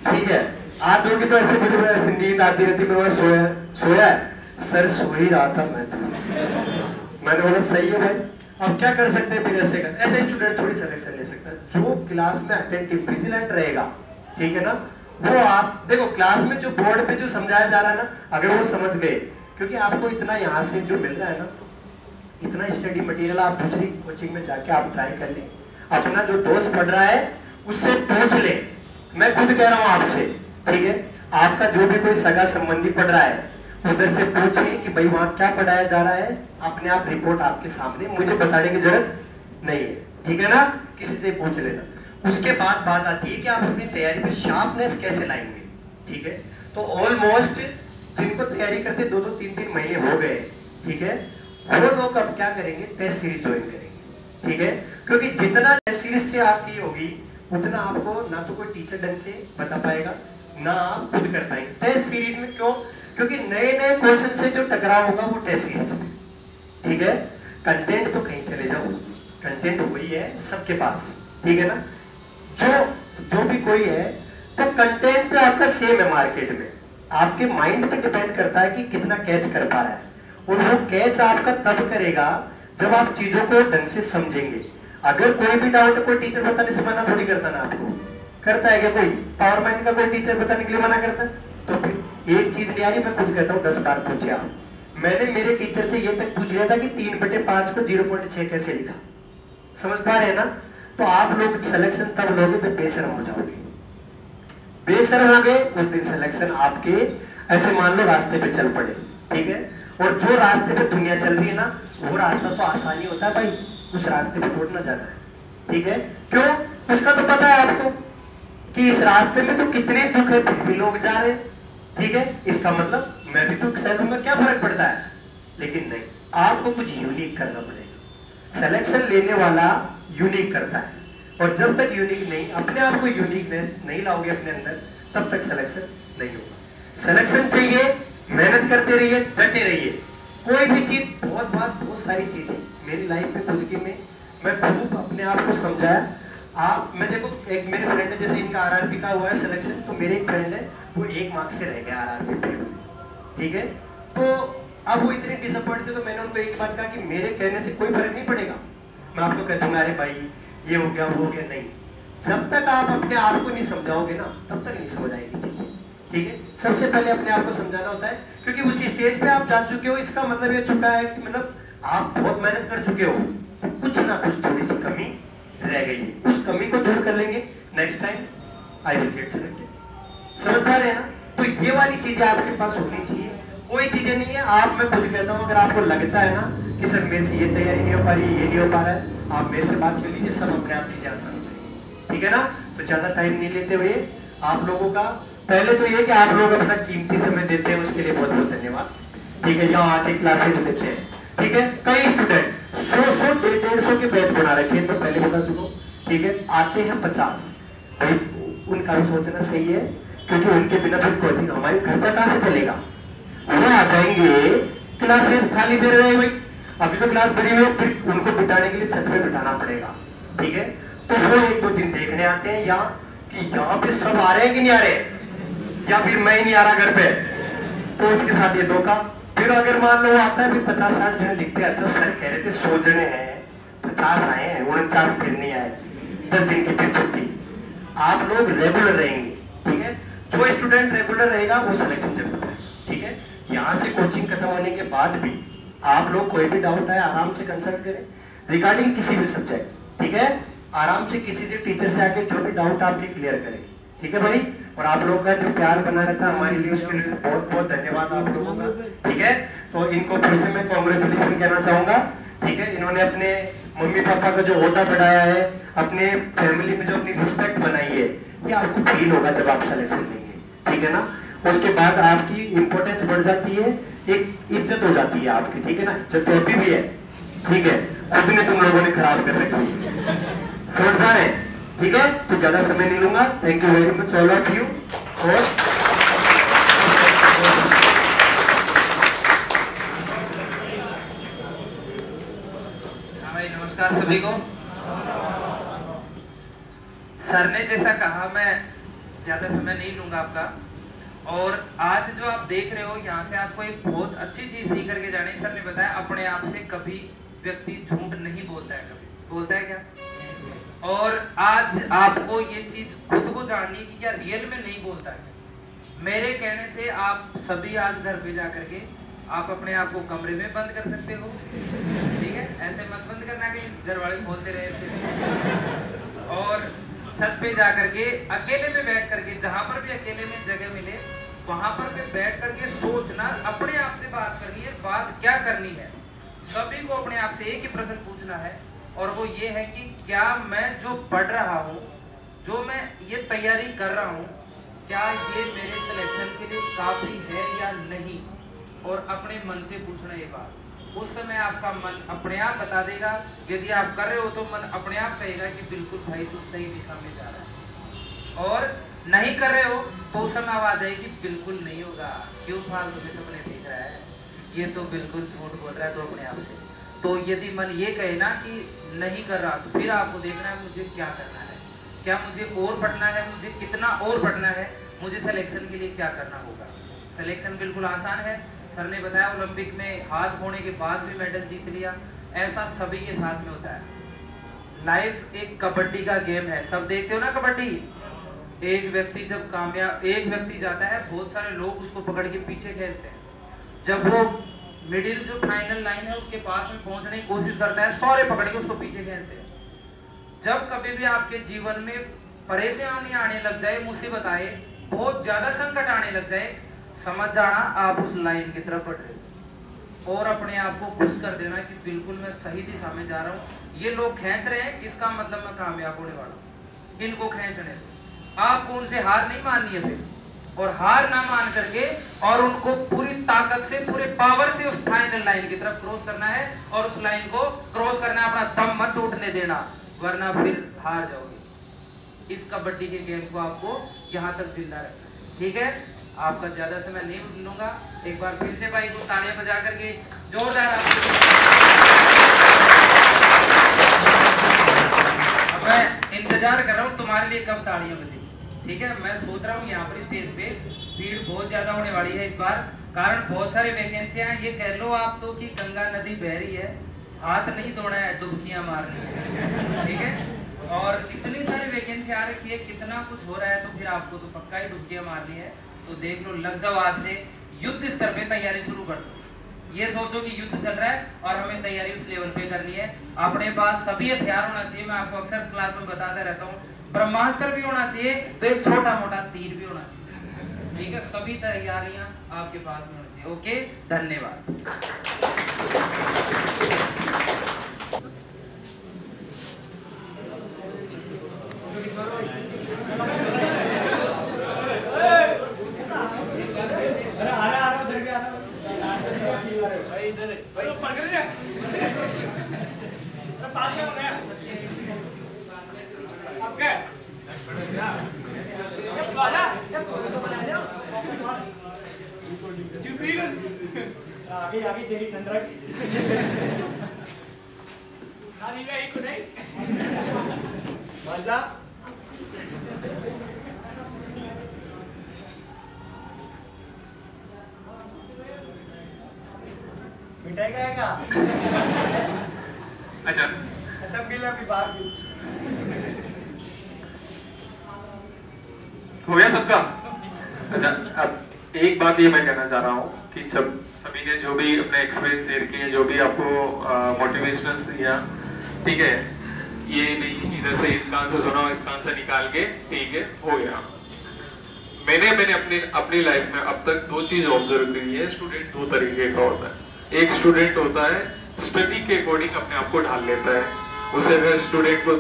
ठीक है? आप लोग की तो ऐसे मुझे ऐसे नींद आती रहती, मैं सोया सर, सो ही रहा था मैं तो, मैंने बोला सही है भाई, अब क्या कर सकते हैं? फिर ऐसे स्टूडेंट थोड़ी सिलेक्शन ले सकता है जो क्लास में अटेंटिव विजिलेंट रहेगा, ठीक है ना? वो आप देखो क्लास में जो बोर्ड पे जो समझाया जा रहा है ना, अगर वो समझ गए, क्योंकि आपको इतना यहाँ से जो मिल रहा है ना, इतना स्टडी मटेरियल आप दूसरी कोचिंग में जाके आप ट्राई कर ले, अपना जो दोस्त पढ़ रहा है उससे पूछ ले, मैं खुद कह रहा हूँ आपसे, ठीक है? आपका जो भी कोई सगा संबंधी पढ़ रहा है उधर से पूछिए कि भाई वहां क्या पढ़ाया जा रहा है, अपने आप रिपोर्ट आपके सामने, मुझे बताने की जरूरत नहीं है, ठीक है ना? किसी से पूछ लेना। उसके बाद बात आती है कि आप अपनी तैयारी में शार्पनेस कैसे लाएंगे, ठीक है? तो ऑलमोस्ट जिनको तैयारी करते 2-2, 3-3 महीने हो गए, ठीक है, वो लोग अब क्या करेंगे? टेस्ट सीरीज ज्वाइन करेंगे, ठीक है? क्योंकि जितना टेस्ट सीरीज से आपकी होगी उतना आपको ना तो कोई टीचर ढंग से बता पाएगा ना आप खुद कर पाएंगे टेस्ट सीरीज में। क्यों? क्योंकि नए नए क्वेश्चन से जो टकराव होगा वो टेस्ट सीरीज में, ठीक है? कंटेंट तो कहीं चले जाओ, कंटेंट वही है सबके पास, ठीक है ना? जो भी कोई है, तो कंटेंट तो आपका सेम है मार्केट में, आपके माइंड पे डिपेंड करता है कि कितना कैच कर पा रहा है। और वो कैच आपका तब करेगा जब आप चीजों को ढंग से समझेंगे। अगर कोई भी डाउट कोई टीचर बताने से मना थोड़ी करता ना आपको, करता है क्या कोई? पावर पॉइंट का कोई टीचर बताने के लिए मना करता है? तो फिर एक चीज नहीं आ रही, मैं खुद कहता हूँ 10 बार पूछे आप। मैंने मेरे टीचर से ये तक पूछ लिया था कि 3/5 को 0.6 कैसे लिखा। समझ पा रहे हैं ना? तो आप लोग सिलेक्शन तब लोगे जब बेशर्म हो जाओगे। बेशर्म हो गए उस दिन सिलेक्शन आपके, ऐसे मान लो रास्ते पे चल पड़े, ठीक है? और जो रास्ते पे दुनिया चल रही है ना, वो रास्ता तो आसानी होता है भाई, उस रास्ते पे थोड़ा ना जाना है, ठीक है? क्यों? उसका तो पता है आपको कि इस रास्ते में तो कितने दुख है, फिर भी लोग जा रहे हैं, ठीक है? इसका मतलब मैं भी दुख सह लूंगा, क्या फर्क पड़ता है? लेकिन नहीं, आपको कुछ यूनिक करना पड़ेगा। सिलेक्शन लेने वाला यूनिक करता है, और जब तक यूनिक नहीं, अपने आप को यूनिकनेस नहीं लाओगे अपने अंदर, तब तक सिलेक्शन नहीं होगा। सिलेक्शन चाहिए, मेहनत करते रहिए, डटे रहिए। कोई भी चीज, बहुत सारी चीजें मेरी लाइफ में खुद की में मैं खूब अपने आप को समझाया। मैं देखो, एक मेरे फ्रेंड है, जैसे इनका आरआरबी का हुआ है सिलेक्शन, तो मेरे एक फ्रेंड है, वो 1 मार्क्स से रह गया आरआरबी पे, ठीक है? तो अब वो इतने डिसअपॉइंट थे, तो मैंने उनको एक बात कहा कि मेरे कहने से कोई फर्क नहीं पड़ेगा, मैं आपको कह दूंगा अरे भाई ये हो गया वो हो गया। नहीं, जब तक आप अपने आप को नहीं समझाओगे ना, तब तक नहीं समझ आएगी चीजें, ठीक है? सबसे पहले अपने आप को समझाना होता है, क्योंकि उस स्टेज पे आप जा चुके हो, इसका मतलब ये चुका है कि मतलब आप बहुत मेहनत कर चुके हो, तो कुछ ना कुछ थोड़ी सी कमी रह गई है, उस कमी को दूर कर लेंगे, next time I will get selected. समझ पा रहे हैं ना? तो ये वाली चीजें आपके पास होनी चाहिए। कोई चीजें नहीं है, आप, मैं खुद कहता हूँ, अगर आपको लगता है ना कि सर मेरे से ये तैयारी नहीं हो पा रही, ये नहीं हो पा रहा है, आप मेरे से बात कर लीजिए, सब अपने आप चीजें आसान हो जाएंगी, ठीक है ना? तो ज्यादा टाइम नहीं लेते हुए आप लोगों का, पहले तो ये कि आप लोग अपना कीमती समय देते हैं, उसके लिए बहुत बहुत धन्यवाद, ठीक है? यहाँ आके क्लासेज लेते हैं, ठीक है? कई स्टूडेंट 100-150 के बैच बना रखे हैं, तो पहले बता चुको, ठीक है? आते हैं 50, भाई उनका भी सोचना सही है, क्योंकि उनके बिना फिर कोचिंग, हमारी खर्चा कहाँ से चलेगा? वो आ जाएंगे, क्लासेस खाली दे रहे हैं भाई, अभी तो क्लास भरी हुई, फिर उनको बिठाने के लिए छत पे बिठाना पड़ेगा, ठीक है? तो वो 1-2 दिन देखने आते हैं यहाँ कि यहाँ पे सब आ रहे हैं कि नहीं आ रहे, या फिर मैं ही नहीं आ रहा घर पे, तो उसके साथ ये धोखा। फिर अगर मान लो आता है, फिर 50-60 जने लिखते हैं, अच्छा सर कह रहे थे 100 जने हैं, 50 आए हैं, 49 फिर नहीं आए, 10 दिन की फिर छुट्टी। आप लोग रेगुलर रहेंगे, ठीक है? जो स्टूडेंट रेगुलर रहेगा वो सिलेक्शन जरूर है, ठीक है? यहाँ से कोचिंग खत्म होने के बाद भी आप लोग कोई भी डाउट है आराम से कंसल्ट करें रिगार्डिंग किसी भी सब्जेक्ट, ठीक है? आराम से किसी से टीचर से आके जो भी डाउट आपके क्लियर करें, ठीक है भाई? और आप लोगों का जो प्यार बना रहता है हमारे लिए, उसके लिए बहुत बहुत धन्यवाद आप लोगों का, ठीक है? तो इनको फिर से मैं कॉन्ग्रेचुलेशन कहना चाहूंगा, ठीक है? इन्होंने अपने मम्मी पापा का जो ओहदा बढ़ाया है, अपने फैमिली में जो अपनी रिस्पेक्ट बनाई है, ये आपको फील होगा जब आप सिलेक्शन लेंगे, ठीक है ना? उसके बाद आपकी इंपॉर्टेंस बढ़ जाती है, एक इज्जत हो जाती है आपकी, ठीक है ना? इज्जत तो अभी भी है, ठीक है? खुद ने तुम लोगों ने खराब कर रखी है, समझ पा रहे हैं? ठीक है? तो ज्यादा समय नहीं लूंगा, thank you very much all of you. और भाई नमस्कार सभी को। सर ने जैसा कहा, मैं ज्यादा समय नहीं लूंगा आपका। और आज जो आप देख रहे हो, यहाँ से आपको एक बहुत अच्छी चीज सीख करके जानी। सर ने बताया अपने आप से कभी व्यक्ति झूठ नहीं बोलता है, कभी बोलता है क्या? और आज आपको ये चीज खुद को जाननी है कि क्या रियल में नहीं बोलता है। मेरे कहने से आप सभी आज घर पे जा करके आप अपने आप को कमरे में बंद कर सकते हो, ठीक है? ऐसे मत बंद करना कि घर वाले बोलते रहे फिर। और छत पे जा करके अकेले में बैठ करके, जहां पर भी अकेले में जगह मिले वहां पर भी बैठ करके सोचना, अपने आप से बात करनी है, बात क्या करनी है। सभी को अपने आप से एक ही प्रश्न पूछना है, और वो ये है कि क्या मैं जो पढ़ रहा हूँ, जो मैं ये तैयारी कर रहा हूँ, क्या ये मेरे सिलेक्शन के लिए काफी है या नहीं। और अपने मन से पूछना ये बात, उस समय आपका मन अपने आप बता देगा। यदि आप कर रहे हो तो मन अपने आप कहेगा कि बिल्कुल भाई तू सही दिशा में जा रहा है। और नहीं कर रहे हो तो उस समय आवाज आएगी बिल्कुल नहीं होगा, क्यों फालतू के सपने देख रहा है, ये तो बिल्कुल झूठ बोल रहा है। तो अपने आप से, तो यदि मन ये कहे ना कि नहीं कर रहा, तो फिर आपको देखना है मुझे क्या करना है। क्या मुझे और पढ़ना है, मुझे कितना और पढ़ना है, मुझे सिलेक्शन के लिए क्या करना होगा। सिलेक्शन बिल्कुल आसान है। सर ने बताया ओलंपिक में हाथ होने के बाद भी मेडल जीत लिया। ऐसा सभी के साथ में होता है। लाइफ एक कबड्डी का गेम है, सब देखते हो ना कबड्डी। एक व्यक्ति जब कामयाब, एक व्यक्ति जाता है, बहुत सारे लोग उसको पकड़ के पीछे खींचते हैं। जब वो मिडिल जो फाइनल लाइन है उसके पास में पहुंचने की कोशिश करता है, सारे पकड़ के उसको पीछे खींचते हैं। जब कभी भी आपके जीवन में परेशानी आने लग जाए, मुसीबत आए, बहुत ज्यादा संकट आने लग जाए, समझ जाना आप उस लाइन की तरफ बढ़ रहे हो और अपने आप को खुश कर देना कि बिल्कुल मैं सही दिशा में जा रहा हूँ। ये लोग खींच रहे हैं, इसका मतलब मैं कामयाब होने वाला हूँ, इनको खींचने दो। आपको उनसे हार नहीं माननी है फिर, और हार ना मान करके और उनको पूरी ताकत से, पूरे पावर से उस फाइनल लाइन की तरफ क्रॉस करना है और उस लाइन को क्रॉस करना है। अपना दम मत टूटने देना, वरना फिर हार जाओगे। इस कबड्डी के गेम को आपको यहाँ तक जिंदा रखना है, ठीक है। आपका ज्यादा समय नहीं लूंगा। एक बार फिर से भाई को तालियां बजा करके जोरदार अब मैं इंतजार कर रहा हूँ तुम्हारे लिए कब तालियां बजेगी, ठीक है। मैं सोच रहा हूँ यहाँ पर स्टेज पे भीड़ बहुत ज्यादा होने वाली है इस बार, कारण बहुत सारी वैकेंसियां हैं। ये कह लो आप तो कि गंगा नदी बह रही है, हाथ नहीं धोना है, डुबकियां मारनी है, ठीक है। और इतनी सारी वैकेंसी आ रखी है, कितना कुछ हो रहा है, तो फिर आपको तो पक्का ही डुबकियां मारनी है। तो देख लो, लग जाओ आज से, युद्ध स्तर पे तैयारी शुरू कर दो। ये सोचो कि युद्ध चल रहा है और हमें तैयारी उस लेवल पे करनी है। अपने पास सभी हथियार होना चाहिए। मैं आपको अक्सर क्लास में बताता रहता हूँ, ब्रह्मास्त्र भी होना चाहिए, तो एक छोटा मोटा तीर भी होना चाहिए, ठीक है। सभी तैयारियां आपके पास में होनी चाहिए। ओके, धन्यवाद। आगे तेरी ठंडा मजा मिठाई खाएगा। अच्छा, तब भी अभी बाहर भी हो गया सबका। अच्छा, अब एक बात ये मैं कहना चाह रहा हूँ कि जब सभी ने जो भी अपने एक्सपीरियंस शेयर किए, जो भी आपको मोटिवेशनल दिया, ठीक है, ये नहीं इधर से इस कान से सुना, इस कान से निकाल के, ठीक है, हो गया। मैंने अपनी लाइफ में अब तक दो चीज ऑब्जर्व करी है। स्टूडेंट दो तरीके का होता है। एक स्टूडेंट होता है स्टडी के अकॉर्डिंग अपने आप को ढाल लेता है। उसे अगर स्टूडेंट को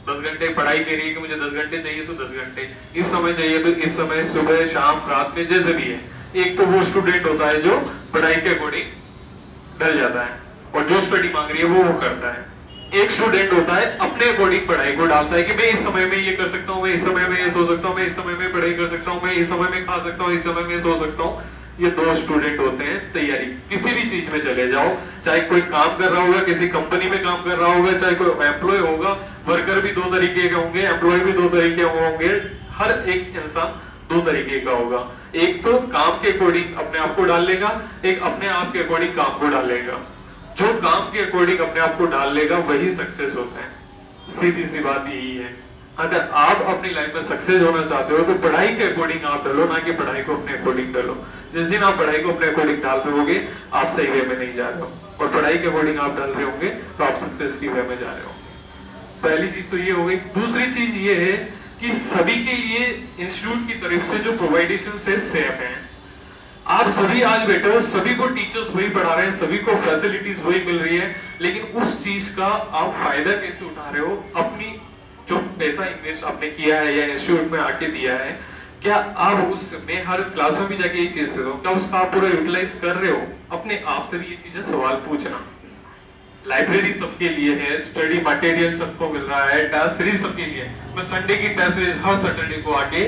10 घंटे पढ़ाई के लिए कि मुझे 10 घंटे चाहिए तो 10 घंटे, इस समय चाहिए तो इस समय, सुबह शाम रात में जैसे भी है। एक तो वो स्टूडेंट होता है जो पढ़ाई के अकॉर्डिंग ढल जाता है और जो स्टडी मांग रही है वो करता है। एक स्टूडेंट होता है अपने अकॉर्डिंग पढ़ाई को डालता है कि मैं इस समय में ये कर सकता हूँ, मैं इस समय में ये सो सकता हूँ, मैं इस समय में पढ़ाई कर सकता हूँ, मैं इस समय में खा सकता हूँ, इस समय में सो सकता हूँ। ये दो स्टूडेंट होते हैं तैयारी किसी भी चीज में चले जाओ, चाहे कोई काम कर रहा होगा, किसी कंपनी में काम कर रहा होगा, चाहे कोई एम्प्लॉय होगा, वर्कर भी दो तरीके के होंगे, एम्प्लॉय भी दो तरीके होंगे, हर एक इंसान दो तरीके का होगा। एक तो काम के अकॉर्डिंग अपने आप को डाल लेगा, एक अपने आप के अकॉर्डिंग काम को डाल लेगा। जो काम के अकॉर्डिंग अपने आप को डाल लेगा वही सक्सेस होता है। सीधी सी बात यही है। अगर आप अपनी लाइफ में सक्सेस होना चाहते हो तो पढ़ाई के अकॉर्डिंग आप डालो, ना कि पढ़ाई को अपने अकॉर्डिंग डालो। जिस दिन आप पढ़ाई को अपने अकॉर्डिंग डाल रहे होगे आप सही वे में नहीं जा रहे हो, और पढ़ाई के अकॉर्डिंग आप डाल रहे होंगे तो आप सक्सेस की वे में जा रहे हो। पहली चीज तो ये हो गई। दूसरी चीज ये है कि सभी के लिए इंस्टीट्यूट की तरफ से जो प्रोवाइडेशन है सेम है। आप सभी आज बैठे हो, सभी को टीचर्स वही पढ़ा रहे हैं, सभी को फैसिलिटीज वही मिल रही है, लेकिन उस चीज का आप फायदा कैसे उठा रहे हो? अपनी जो पैसा इन्वेस्ट आपने किया है या इंस्टीट्यूट में आके दिया है, क्या आप उसमें हर क्लास में भी जाके ये चीज दे रहे हो? क्या उसका आप पूरा यूटिलाइज कर रहे हो? अपने आप से भी ये चीजें सवाल पूछना। लाइब्रेरी सबके लिए है, स्टडी मटेरियल सबको मिल रहा है, टेस्ट सीरीज सबके लिए। मैं संडे की टेस्ट सीरीज हर सैटरडे को आके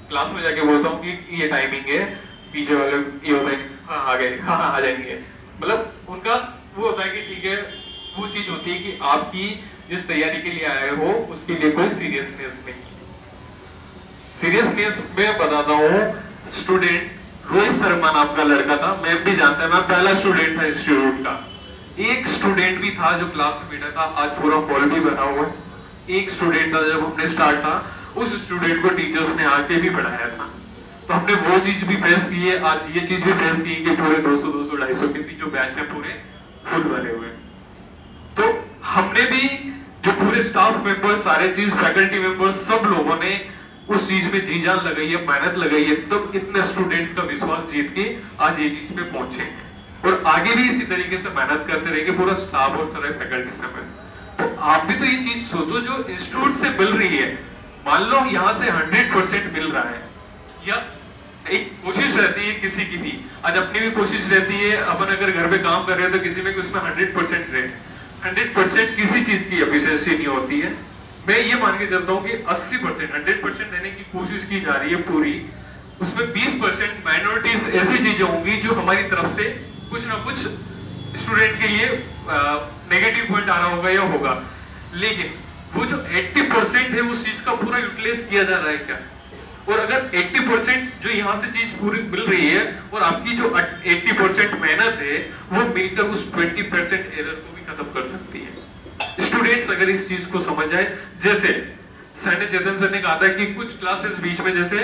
क्लास में जाके बोलता हूँ कि ये टाइमिंग है, पीछे वाले ये होता है हाँ आ गए, हाँ आ जाएंगे। मतलब उनका वो होता है कि ठीक है, वो चीज होती है कि आपकी जिस तैयारी के लिए आए हो उसके लिए कोई सीरियसनेस नहीं। सीरियसनेस में बताता हूँ, स्टूडेंट रोहित शर्मा नाम का लड़का था, मैं भी जानता है, मैं पहला स्टूडेंट था इंस्टीट्यूट का। एक स्टूडेंट भी था जो क्लास में बैठा था, आज पूरा हॉल भी बना हुआ है। एक स्टूडेंट था जब हमने स्टार्ट था, उस स्टूडेंट को टीचर्स ने आके भी पढ़ाया था। तो हमने वो चीज भी फेस की है, आज ये चीज भी फेस की कि पूरे 200, 200, 250 के भी जो बैच है पूरे फुल भरे हुए। तो हमने भी जो पूरे स्टाफ मेंबर, सारे चीज फैकल्टी मेंबर, सब लोगों ने उस चीज में जी जान लगाई है, मेहनत लगाई है, तब इतने स्टूडेंट्स का विश्वास जीत के आज ये चीज पे पहुंचे हैं और आगे भी इसी तरीके से मेहनत करते रहेंगे पूरा स्टाफ और सारे फैकल्टी से। तो आप भी तो ये चीज सोचो जो इंस्टीट्यूट से मिल रही है, मान लो यहाँ से 100% मिल रहा है, या एक कोशिश रहती है किसी की भी, आज अपनी भी कोशिश रहती है, अपन अगर घर पे काम कर रहे हैं तो किसी में उसमें 100% रहे। 100% किसी चीज की एफिशिएंसी नहीं होती है। मैं ये मान के चलता हूँ कि 80%, 100% देने की कोशिश की जा रही है पूरी, उसमें 20% माइनॉरिटीज ऐसी चीजें होंगी जो हमारी तरफ से कुछ ना कुछ स्टूडेंट के लिए नेगेटिव पॉइंट आ रहा होगा या होगा, लेकिन वो जो 80% है उस चीज का पूरा यूटिलाइज किया जा रहा है क्या? और अगर 80% जो यहाँ से चीज पूरी मिल रही है और आपकी जो 80% मेहनत है वो मिलकर उस 20% एरर को भी खत्म कर सकती है। स्टूडेंट्स अगर इस चीज को समझ जाए, जैसे सर ने, चेतन सर ने कहा था कि कुछ क्लासेस बीच में जैसे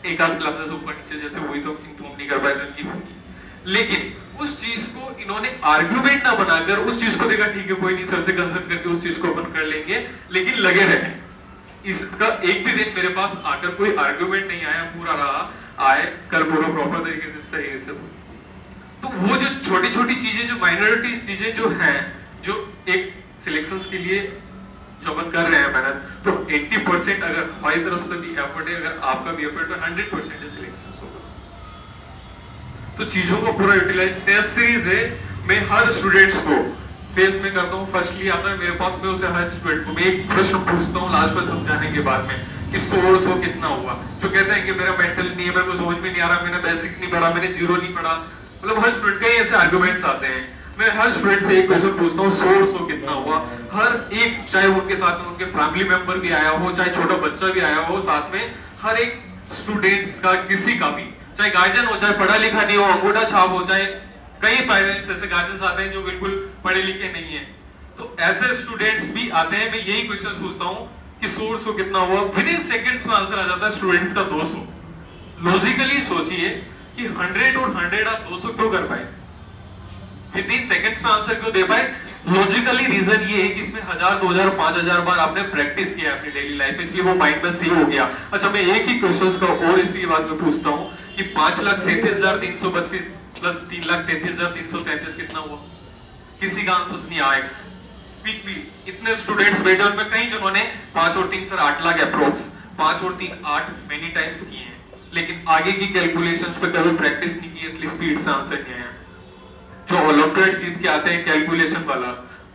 एक आध क्लासेस ऊपर नीचे जैसे हुई तो हम नहीं कर पाए तो इनकी होगी, लेकिन उस चीज को इन्होंने आर्ग्यूमेंट ना बनाकर उस चीज को देखा ठीक है कोई नहीं, सर से कंसल्ट करके उस चीज को अपन कर लेंगे, लेकिन लगे रहे। इसका एक भी दिन मेरे पास आकर कोई आर्ग्यूमेंट नहीं आया, पूरा रहा, आए कल पूरा प्रॉपर तरीके से इस तरीके से। तो वो जो छोटी छोटी चीजें, जो माइनॉरिटीज चीजें जो हैं, जो एक सिलेक्शंस के लिए जो अपन कर रहे हैं मेहनत, तो 80% अगर हमारी तरफ से भी एफर्ट है, अगर आपका भी एफर्ट है, 100% सिलेक्शंस होगा। तो चीजों को पूरा यूटिलाइज, टेस्ट सीरीज है, मैं हर स्टूडेंट्स को फेस में करता हूँ। फर्स्टली आता है मेरे पास, मैं उसे हर स्टूडेंट को मैं एक प्रश्न पूछता हूँ लास्ट में समझाने के बाद में कि सोर्स हो कितना हुआ। जो कहते हैं कि मेरा मेंटल नहीं है, मेरे को समझ में नहीं आ रहा, मैंने बेसिक नहीं पढ़ा, मैंने जीरो नहीं पढ़ा, मतलब हर स्टूडेंट के ऐसे आर्गुमेंट्स आते हैं। मैं हर स्टूडेंट से एक क्वेश्चन पूछता हूँ, सोर्स हो कितना हुआ। हर एक, चाहे उनके साथ में उनके फैमिली मेंबर भी आया हो, चाहे छोटा बच्चा भी आया हो साथ में, हर एक स्टूडेंट्स का, किसी का भी, चाहे गार्जियन हो, चाहे पढ़ा लिखा नहीं हो, अंगूठा छाप हो, चाहे कई पेरेंट्स ऐसे गार्जियंस आते हैं जो बिल्कुल पढ़े लिखे नहीं है, तो ऐसे स्टूडेंट्स भी आते हैं। मैं यही क्वेश्चन पूछता हूँ कि सोर्स हो कितना हुआ, विद इन सेकंड्स में आंसर आ जाता है स्टूडेंट्स का 200। लॉजिकली सोचिए कि 100 और 100 आप 200 क्यों कर पाए, विद इन सेकंड्स में आंसर क्यों दे पाए? लॉजिकली रीजन ये है कि इसमें 1000, 2000, 5000 बार आपने प्रैक्टिस किया अपनी डेली लाइफ में, इसलिए वो माइंड में सेव हो गया। अच्छा, मैं एक ही क्वेश्चन का और इसी बात में पूछता हूँ कि 5,37,332 प्लस 3,33,333 कितना हुआ? किसी का आंसर नहीं आएगा। इतने स्टूडेंट्स बैठे, उनमें कई जिन्होंने 5 और 3 सर 8 लाख अप्रोक्स, 5 और 3 8 मेनी टाइम्स किए हैं, लेकिन आगे की कैलकुलेशंस पे कभी प्रैक्टिस नहीं की, इसलिए स्पीड से आंसर नहीं आया। जो ओलंपियाड जीत के आते हैं कैलकुलेशन वाला,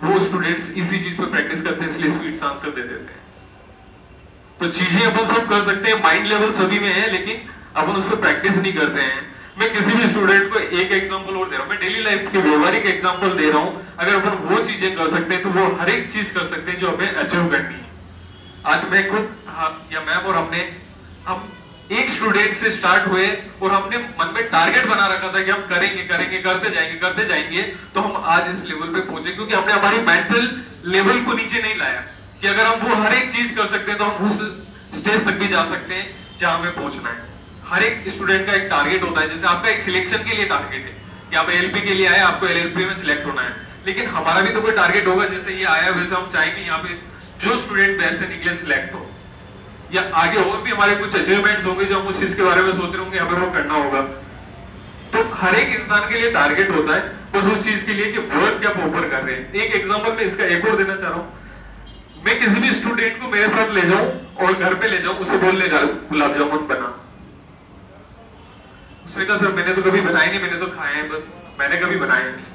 वो स्टूडेंट्स इसी चीज पे प्रैक्टिस करते हैं, इसलिए स्पीड से आंसर दे देते हैं। तो चीजें अपन सब कर सकते हैं, माइंड लेवल सभी में है, लेकिन अपन उस पर प्रैक्टिस नहीं करते हैं। मैं किसी भी स्टूडेंट को एक एग्जांपल और दे रहा हूं, मैं डेली लाइफ के व्यवहारिक एग्जांपल दे रहा हूं। अगर अपन वो चीजें कर सकते हैं तो वो हर एक चीज कर सकते हैं जो हमें अचीव करनी है। आज मैं खुद या मैम और हम एक स्टूडेंट से स्टार्ट हुए और हमने मन में टारगेट बना रखा था कि हम करेंगे करेंगे, करते जाएंगे, तो हम आज इस लेवल पे पहुंचे, क्योंकि हमने हमारी मेंटल लेवल को नीचे नहीं लाया कि अगर हम वो हर एक चीज कर सकते हैं तो हम उस स्टेज तक भी जा सकते हैं जहां हमें पहुंचना है। हर एक स्टूडेंट का एक टारगेट होता है, जैसे आपका एक सिलेक्शन के लिए टारगेट है कि आप एलएलबी के लिए आए, आपको एलएलबी में सिलेक्ट होना है, लेकिन हमारा भी तो कोई टारगेट होगा। जैसे ये आया वैसे हम चाहेंगे यहाँ पे जो स्टूडेंट बेस्ट से निकले सिलेक्ट हो, या आगे और भी हमारे कुछ अचीवमेंट्स होंगे जो हम उस चीज के बारे में सोच रहे होंगे, हमें वो करना होगा। तो हर एक इंसान के लिए टारगेट होता है, बस उस चीज के लिए कि वर्क क्या प्रॉपर कर रहे हैं। एक एग्जांपल मैं इसका एक और देना चाह रहा हूँ। मैं किसी भी स्टूडेंट को मेरे साथ ले जाऊं और घर पे ले जाऊं, उसे बोल ले गुलाब जामुन बना, उसने कहा सर मैंने तो कभी बनाए नहीं, मैंने तो खाए हैं बस, मैंने कभी बनाया नहीं।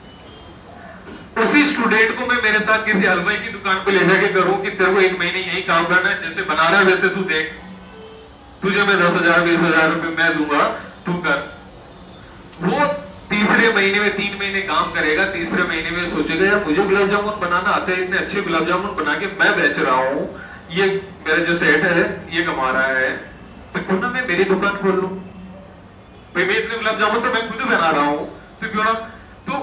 उसी स्टूडेंट को मैं मेरे साथ किसी हलवाई की दुकान पे ले जाके करूं कि तेरे को 1 महीने यही काम करना है, जैसे बना रहा है वैसे तू देख, तुझे मैं 10,000 20,000 रुपए मैं दूंगा, तू कर। वो तीसरे महीने में 3 महीने काम करेगा, तीसरे महीने में सोचेगा यार मुझे गुलाब जामुन बनाना आता है, इतने अच्छे गुलाब जामुन बना के मैं बेच रहा हूँ, ये मेरा जो सेट है ये कमा रहा है, तो क्यों ना मैं मेरी दुकान खोल लूं, भाई मैं इतने गुलाब जामुन तो मैं खुद बना रहा हूँ, तो क्यों ना। तो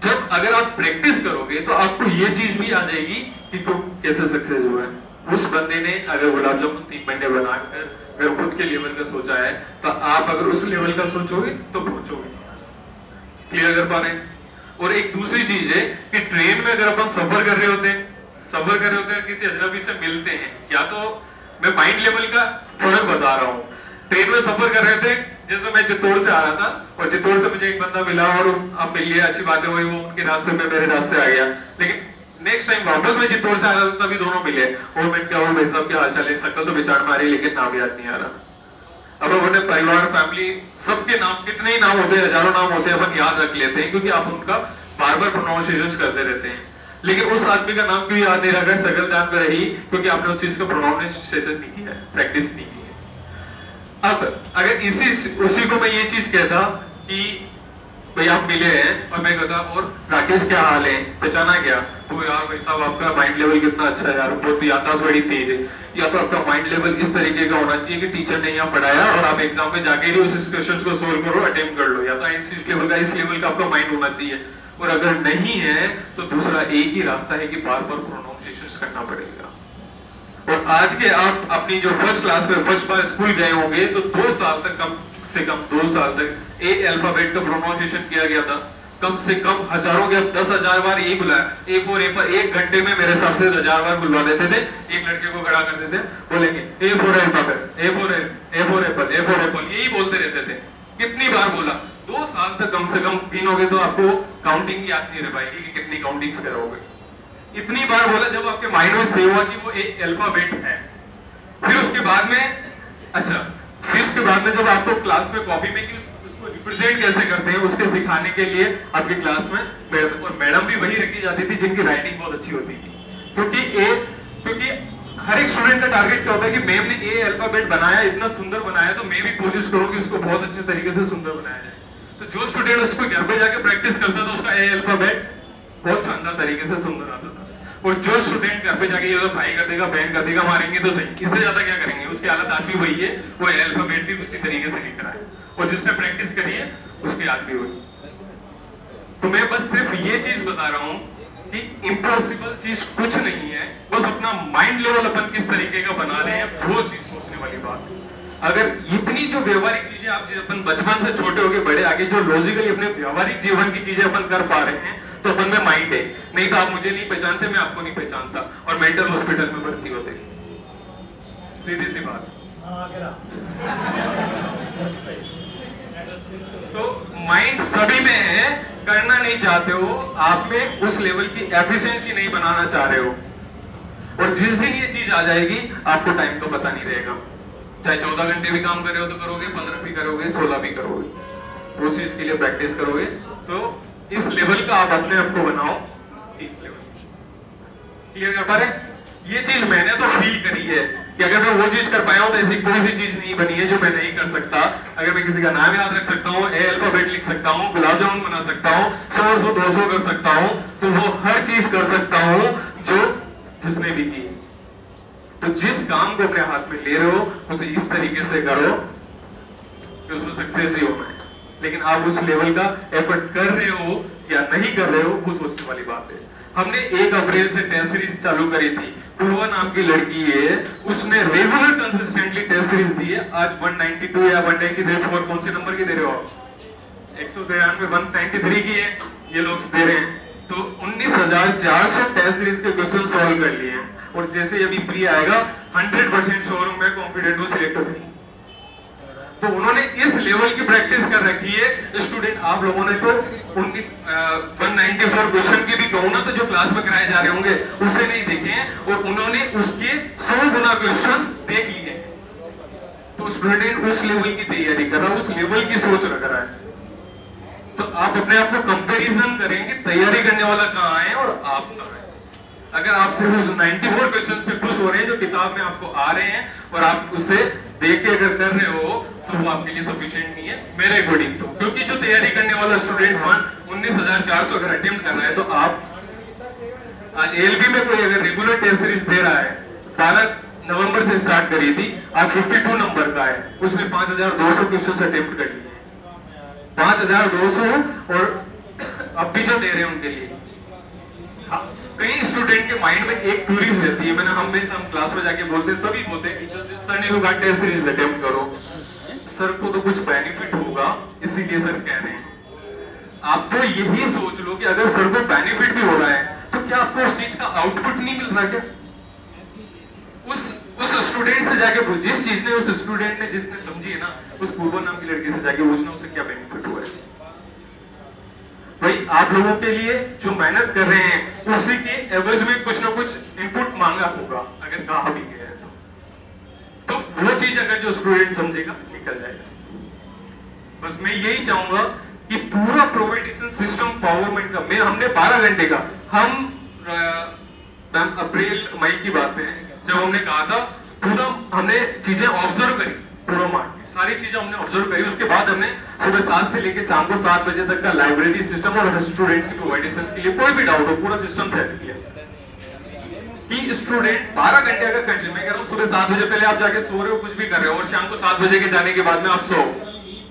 जब अगर आप प्रैक्टिस करोगे तो आपको ये चीज भी आ जाएगी कि तुम कैसे सक्सेस हुआ है। उस बंदे ने अगर गुलाब जामुन 3 महीने बनाकर अगर खुद के लेवल का सोचा है, तो आप अगर उस लेवल का सोचोगे तो पहुंचोगे। क्लियर कर पा रहे हैं। और एक दूसरी चीज है कि ट्रेन में अगर अपन सफर कर रहे होते हैं किसी अजनबी से मिलते हैं, या तो मैं माइंड लेवल का फर्क बता रहा हूँ, ट्रेन में सफर कर रहे थे, जैसे मैं चित्तौड़ से आ रहा था और चित्तौड़ से मुझे एक बंदा मिला और अब मिल लिया, अच्छी बातें हुई, वो उनके रास्ते में मेरे रास्ते आ गया, लेकिन नेक्स्ट टाइम वापस मैं चित्तौड़ से आ रहा था तभी दोनों मिले, और मैं क्या हुआ भाई साहब क्या हाल चाल है, शक्ल तो पहचान में आ रही लेकिन नाम याद नहीं आ रहा। अब अपने परिवार फैमिली सबके नाम, कितने ही नाम होते हैं, हजारों नाम होते हैं, अपन याद रख लेते हैं क्योंकि आप उनका बार बार प्रोनाउंसिएशन करते रहते हैं, लेकिन उस आदमी का नाम क्यों याद नहीं रखा, शकल ध्यान में रही क्योंकि आपने उस चीज का प्रोनाउंसिएशन नहीं किया, प्रैक्टिस नहीं की है। अब अगर उसी को मैं ये चीज कहता कि भाई आप मिले हैं और मैं कहता और राकेश क्या हाल है, पहचाना क्या, तो यार भाई साहब आपका माइंड लेवल कितना अच्छा है यार, बहुत याददाश्त बड़ी तेज है, या तो आपका माइंड लेवल इस तरीके का होना चाहिए कि टीचर ने यहाँ पढ़ाया और आप एग्जाम में जाके ही उस क्वेश्चन को सोल्व करो, अटेम्प्ट कर लो, या तो इस लेवल का आपका माइंड होना चाहिए। और अगर नहीं है तो दूसरा एक ही रास्ता है कि बार बार प्रोनाउंसिएशन करना पड़ेगा। और आज के आप अपनी जो फर्स्ट क्लास में फर्स्ट बार स्कूल गए होंगे तो 2 साल तक, कम से कम 2 साल तक ए अल्फाबेट का प्रोनाउंसिएशन किया गया था, कम से कम हजारों के 10,000 बार ये बुलाया, ए फॉर एप्पल, 1 घंटे में मेरे हिसाब से 1000 बार बुलवा देते थे, एक लड़के को खड़ा कर देते, बोलेंगे A for alphabet, A for Apple, A for Apple, यही बोलते रहते थे। कितनी बार बोला? 2 साल तक कम से कम गिनोगे तो आपको काउंटिंग याद नहीं रह पाएगी कि कितनी काउंटिंग्स करोगे। इतनी बार बोला जब आपके माइंड में सेव हुआ कि वो एक अल्फाबेट है। फिर उसके बाद में जब आपको क्लास में कॉपी में कि उसको रिप्रेजेंट कैसे करते हैं उसके सिखाने के लिए आपकी क्लास में मैडम भी वही रखी जाती थी जिनकी राइटिंग बहुत अच्छी होती थी, क्योंकि हर एक स्टूडेंट का टारगेट क्या होता है कि मैम ने ए अल्फाबेट बनाया, इतना सुंदर बनाया, तो मैं भी कोशिश करूं कि उसको बहुत अच्छे तरीके से सुंदर बनाया जाए। तो जो स्टूडेंट उसको घर पे जाके प्रैक्टिस करता था उसका ए अल्फाबेट बहुत शानदार तरीके से सुंदर आता था। और जो स्टूडेंट घर पे जाके ये तो भाई कर देगा, बहन कर देगा, मारेंगे तो सही, इससे ज्यादा क्या करेंगे, उसकी हालत आज भी वही है, वो ए अल्फाबेट भी उसी तरीके से लिख रहा है, और जिसने प्रैक्टिस करी है उसकी याद भी हुई। तो मैं बस सिर्फ ये चीज बता रहा हूँ कि इम्पॉसिबल चीज कुछ नहीं है, बस अपना माइंड लेवल अपन किस तरीके का बना रहे हैं वो चीज सोचने वाली बात है। अगर इतनी जो व्यवहारिक चीजें आप अपन बचपन से छोटे होके बड़े आगे जो लॉजिकली अपने व्यवहारिक जीवन की चीजें अपन कर पा रहे हैं तो अपन में माइंड है, नहीं तो आप मुझे नहीं पहचानते, मैं आपको नहीं पहचानता और मेंटल हॉस्पिटल में भर्ती होते, सीधी सी बात। तो माइंड सभी में है, करना नहीं चाहते हो, आप में उस लेवल की एफिशिएंसी नहीं बनाना चाह रहे हो, और जिस दिन ये चीज आ जाएगी आपको टाइम का पता नहीं रहेगा, चाहे 14 घंटे भी काम कर रहे हो तो करोगे, 15 भी करोगे, 16 भी करोगे, तो उस चीज के लिए प्रैक्टिस करोगे। तो इस लेवल का आप अपने आप को बनाओ, इस लेवल क्लियर कर पा रहे? ये चीज मैंने तो फील करी है कि अगर मैं वो चीज कर पाया हूं तो ऐसी कोई सी चीज नहीं बनी है जो मैं नहीं कर सकता। अगर मैं किसी का नाम याद रख सकता हूँ, ए अल्फाबेट लिख सकता हूँ, गुलाब जामुन बना सकता हूँ, 100 200 कर सकता हूँ, तो वो हर चीज कर सकता हूँ जो जिसने भी की। तो जिस काम को अपने हाथ में ले रहे हो उसे इस तरीके से करो कि उसमें सक्सेस ही होना है, लेकिन आप उस लेवल का एफर्ट कर रहे हो या नहीं कर रहे हो वो सोचने वाली बात है। हमने 1 अप्रैल से टेस्ट सीरीज चालू करी थी, पूर्वा नाम की लड़की है, उसने रेगुलर कंसिस्टेंटली टेस्ट सीरीज दी है, आज 192 या 193 कौन से नंबर की दे रहे हो आप? 193 193 की है ये लोग दे रहे हैं। तो 19,400 टेस्ट सीरीज के क्वेश्चन सॉल्व कर लिए हैं, और जैसे अभी प्री आएगा 100% श्योर हूं मैं, कॉन्फिडेंट हूं सिलेक्ट हो जाएंगे। तो उन्होंने इस लेवल की प्रैक्टिस कर रखी है। स्टूडेंट आप लोगों ने तो 194 क्वेश्चन की भी कहूं ना तो जो क्लास में कराए जा रहे होंगे उसे नहीं देखे हैं, और उन्होंने उसके 100 गुना क्वेश्चंस देख लिए। तो स्टूडेंट उस लेवल की तैयारी कर रहा है, उस लेवल की सोच रख रहा है। तो आप अपने आप को कंपैरिजन करेंगे, तैयारी करने वाला कहाँ है और आप कहाँ है। अगर आप सिर्फ उस 94 क्वेश्चंस पे खुश हो रहे हैं जो किताब में आपको आ रहे हैं और आप उससे देख के अगर कर रहे हो तो वो आपके लिए सफिशिएंट नहीं है मेरे अकॉर्डिंग तो। क्योंकि जो तैयारी करने वाला स्टूडेंट 19,400 अगर अटेम्प्ट कर रहा है तो आप आज एलबी में कोई अगर रेगुलर टेस्ट सीरीज दे रहा है 12 नवंबर से स्टार्ट करी थी, आज 52 नंबर का है, उसने 5,200 क्वेश्चन अटेम्प्ट कर लिए 5,200 और अब भी जो दे रहे हैं उनके लिए। हाँ, कई स्टूडेंट के माइंड में एक क्यूरीज रहती है, मैंने हमेशा हम क्लास में जाके बोलते हैं, सभी बोलते हैं टीचर सर ने कहा टेस्ट सीरीज अटेम्प्ट करो, सर को तो कुछ बेनिफिट होगा इसीलिए सर कह रहे हैं। आप तो यही सोच लो कि अगर सर को बेनिफिट भी हो रहा है तो क्या आपको उस चीज का आउटपुट नहीं मिल रहा? क्या उस स्टूडेंट से जाके जिस चीज ने उस स्टूडेंट ने जिसने समझी है ना, उस पूर्व नाम की लड़की से जाके पूछना उसे क्या बेनिफिट हुआ है। भाई आप लोगों के लिए जो मेहनत कर रहे हैं उसी के एवरेज में कुछ ना कुछ इनपुट मांगा होगा, अगर कहा भी गया है तो वो चीज अगर जो स्टूडेंट समझेगा निकल जाएगा। बस मैं यही चाहूंगा कि पूरा प्रोवाइडेशन सिस्टम पावरमेंट का हमने 12 घंटे का हम अप्रैल मई की बात है जब हमने कहा था पूरा हमने चीजें ऑब्जर्व करी, पूरा मार्केट सारी चीजें हमने ऑब्जर्व करी। उसके बाद हमने सुबह 7 से लेकर शाम को 7 बजे तक का लाइब्रेरी सिस्टम और स्टूडेंट की प्रोवाइडेशन के लिए कोई भी डाउट हो पूरा सिस्टम सेट किया कि स्टूडेंट 12 घंटे अगर कंटिन्यू मैं कह रहा हूँ, सुबह 7 बजे पहले आप जाके सो रहे हो कुछ भी कर रहे हो और शाम को 7 बजे के जाने के बाद में आप सो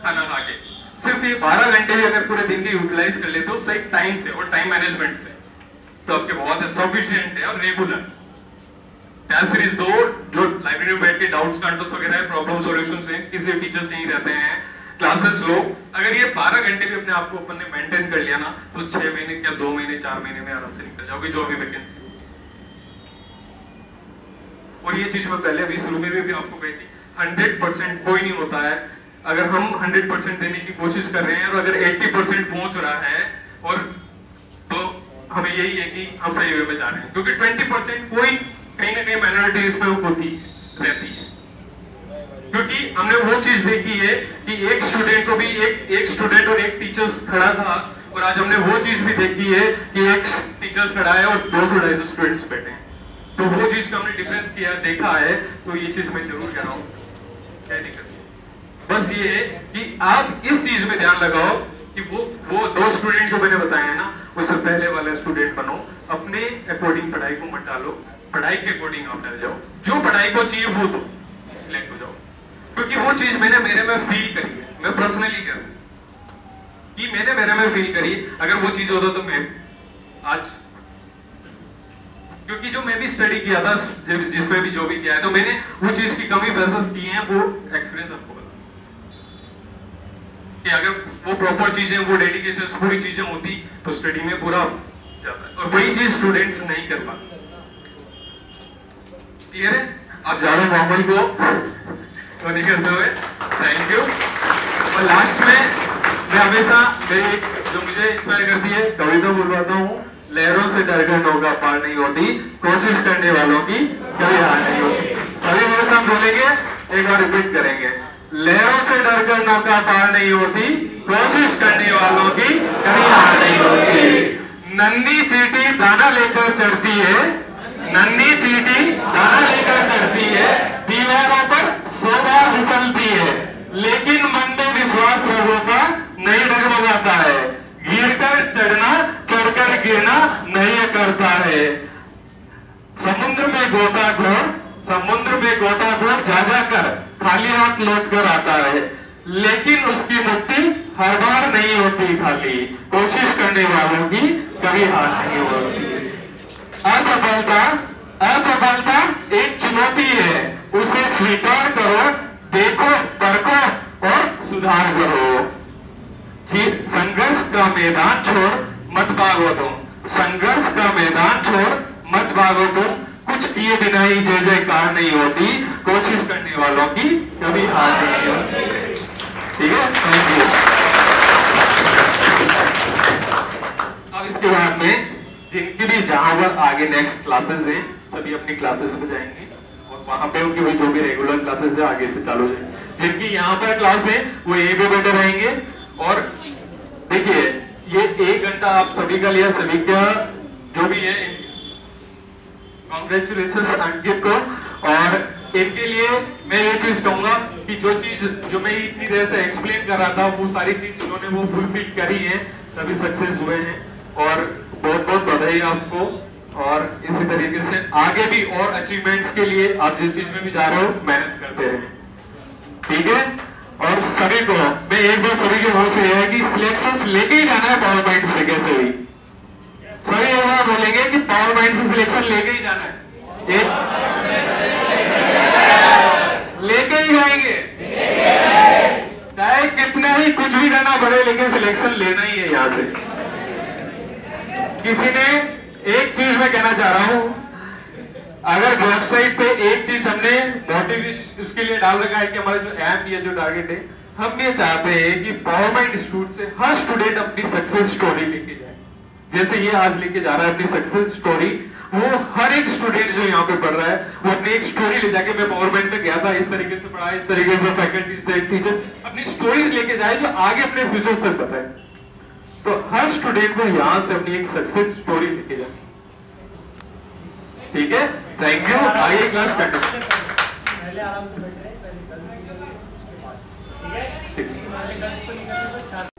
खाना खा के, सिर्फ ये 12 घंटे भी अगर पूरे दिन के यूटिलाइज कर लेते हो सही टाइम से और टाइम मैनेजमेंट से तो आपके बहुत सफिशिएंट है। और रेगुलर टेस्ट सीरीज 2 जो लाइब्रेरी में बैठ के डाउट्स कंटोस वगैरह है, प्रॉब्लम सॉल्यूशंस हैं, किसी टीचर से ही रहते हैं, क्लासेस लो, अगर ये 12 घंटे भी अपने आप को अपन ने मेंटेन कर लिया ना तो 6 महीने या 2 महीने 4 महीने में आराम से निकल जाओगे जो भी वैकेंसी। और ये चीज मैं पहले अभी शुरू में भी आपको कही थी, 100% कोई नहीं होता है। अगर हम 100% देने की कोशिश कर रहे हैं और अगर 80% पहुंच रहा है और तो हमें यही है कि हम सही वे में जा रहे हैं, क्योंकि 20% कोई कहीं ना कहीं माइनॉरिटी इसमें होती रहती है। क्योंकि हमने वो चीज देखी है कि एक स्टूडेंट को भी एक स्टूडेंट और एक टीचर्स खड़ा था और आज हमने वो चीज भी देखी है कि एक टीचर्स खड़ा है और 200-250 स्टूडेंट्स बैठे हैं। तो वो चीज का हमने डिफरेंस किया देखा है, तो ये चीज मैं जरूर कह रहा हूँ, क्या दिक्कत है। बस ये है कि आप इस चीज में ध्यान लगाओ कि वो 2 स्टूडेंट जो मैंने बताया है ना, उससे पहले वाला स्टूडेंट बनो, अपने अकॉर्डिंग पढ़ाई को मत डालो, पढ़ाई के अकॉर्डिंग आप डल जाओ, जो पढ़ाई को चाहिए वो तो सिलेक्ट हो जाओ। क्योंकि वो चीज मैंने मेरे में फील करी है, मैं पर्सनली कर कि मैंने मेरे में फील करी, अगर वो चीज होता तो मैं आज, क्योंकि जो मैं भी स्टडी किया था जिसमें भी जो भी किया है, तो मैंने वो चीज की कमी महसूस की है, वो एक्सपीरियंस आपको बता कि अगर वो प्रॉपर चीजें, वो डेडिकेशन पूरी चीजें होती तो स्टडी में पूरा जाता है, और वही चीज स्टूडेंट्स नहीं कर पाते। क्लियर है? आप जानो माहौल को तो नहीं करते हुए, थैंक यू। और लास्ट में मैं हमेशा मेरी जो मुझे इंस्पायर करती है कविता बुलवाता हूँ, लहरों से डरकर नौका पार नहीं होती, कोशिश करने वालों की कभी हार नहीं होती। सभी मेरे साथ बोलेंगे, एक बार रिपीट करेंगे, लहरों से डरकर नौका पार नहीं होती, कोशिश करने वालों की कभी हार नहीं होती। नन्ही चींटी दाना लेकर चढ़ती है, नन्ही चींटी दाना लेकर चढ़ती है, दीवारों पर 100 बार फिसलती है, लेकिन मन में विश्वास लोगों का नहीं डगमगाता है, गिरकर चढ़ना चढ़कर गिरना नहीं करता है। समुद्र में गोताखोर जा जाकर खाली हाथ लौट कर आता है, लेकिन उसकी मुट्ठी हर बार नहीं होती खाली, कोशिश करने वालों की कभी हार नहीं होती। असफलता एक चुनौती है, उसे स्वीकार करो, देखो, परखो और सुधार करो। संघर्ष का मैदान छोड़ मत भागो तुम, संघर्ष का मैदान छोड़ मत भागो तुम, कुछ किए बिना ही जय जयकार नहीं होती, कोशिश करने वालों की कभी हार नहीं होती। ठीक है, थैंक यू। अब इसके बाद में जिनकी भी जहां पर आगे नेक्स्ट क्लासेस हैं, सभी अपनी क्लासेस में जाएंगे और वहां पे उनकी भी जो भी रेगुलर क्लासेस है आगे से चालू जाएंगे। जिनकी यहाँ पर क्लास है वो यहीं पे बैठे रहेंगे। और देखिए, ये 1 घंटा आप सभी का लिया, सभी का जो भी है कॉन्ग्रेचुलेशन अंकित को। और इनके लिए मैं ये चीज कहूंगा कि जो मैं इतनी देर से एक्सप्लेन कर रहा था वो सारी चीज इन्होंने वो फुलफिल करी है, तभी सक्सेस हुए हैं। और बहुत बहुत बधाई आपको। और इसी तरीके से आगे भी और अचीवमेंट्स के लिए आप जिस चीज में भी जा रहे हो मेहनत करते रहे, ठीक है। और सभी को मैं एक बार सभी के मुंह से यह है कि सिलेक्शन लेके ही जाना है पावर पॉइंट से, कैसे भी सभी एक बार बोलेंगे कि पावर पॉइंट से सिलेक्शन लेके ही जाना है, लेके ही जाएंगे, चाहे कितना ही कुछ भी करना पड़े, लेकिन सिलेक्शन लेना ही है। यहां से किसी ने एक चीज मैं कहना चाह रहा हूं, अगर वेबसाइट पे एक चीज हमने मोटिव उसके लिए डाल रखा है कि हमारा जो एम या जो टारगेट है, हम ये चाहते हैं कि पावर पॉइंट इंस्टीट्यूट से हर स्टूडेंट अपनी सक्सेस स्टोरी लेके जाए। जैसे ये आज लेके जा रहा है अपनी सक्सेस स्टोरी, वो हर एक स्टूडेंट जो यहाँ पे पढ़ रहा है वो अपनी एक स्टोरी ले जाके, मैं पावर पॉइंट में गया था, इस तरीके से पढ़ा, इस तरीके से फैकल्टीज टीचर्स अपनी स्टोरीज लेके जाए जो आगे अपने फ्यूचर तक बताए। तो हर स्टूडेंट को यहाँ से अपनी एक सक्सेस स्टोरी लेके जाए, ठीक है। Thank you. आगे क्लास कंटिन्यू। पहले आराम से बैठ रहे हैं, पहले गर्ल्स को लेकर उसके बाद, ठीक है।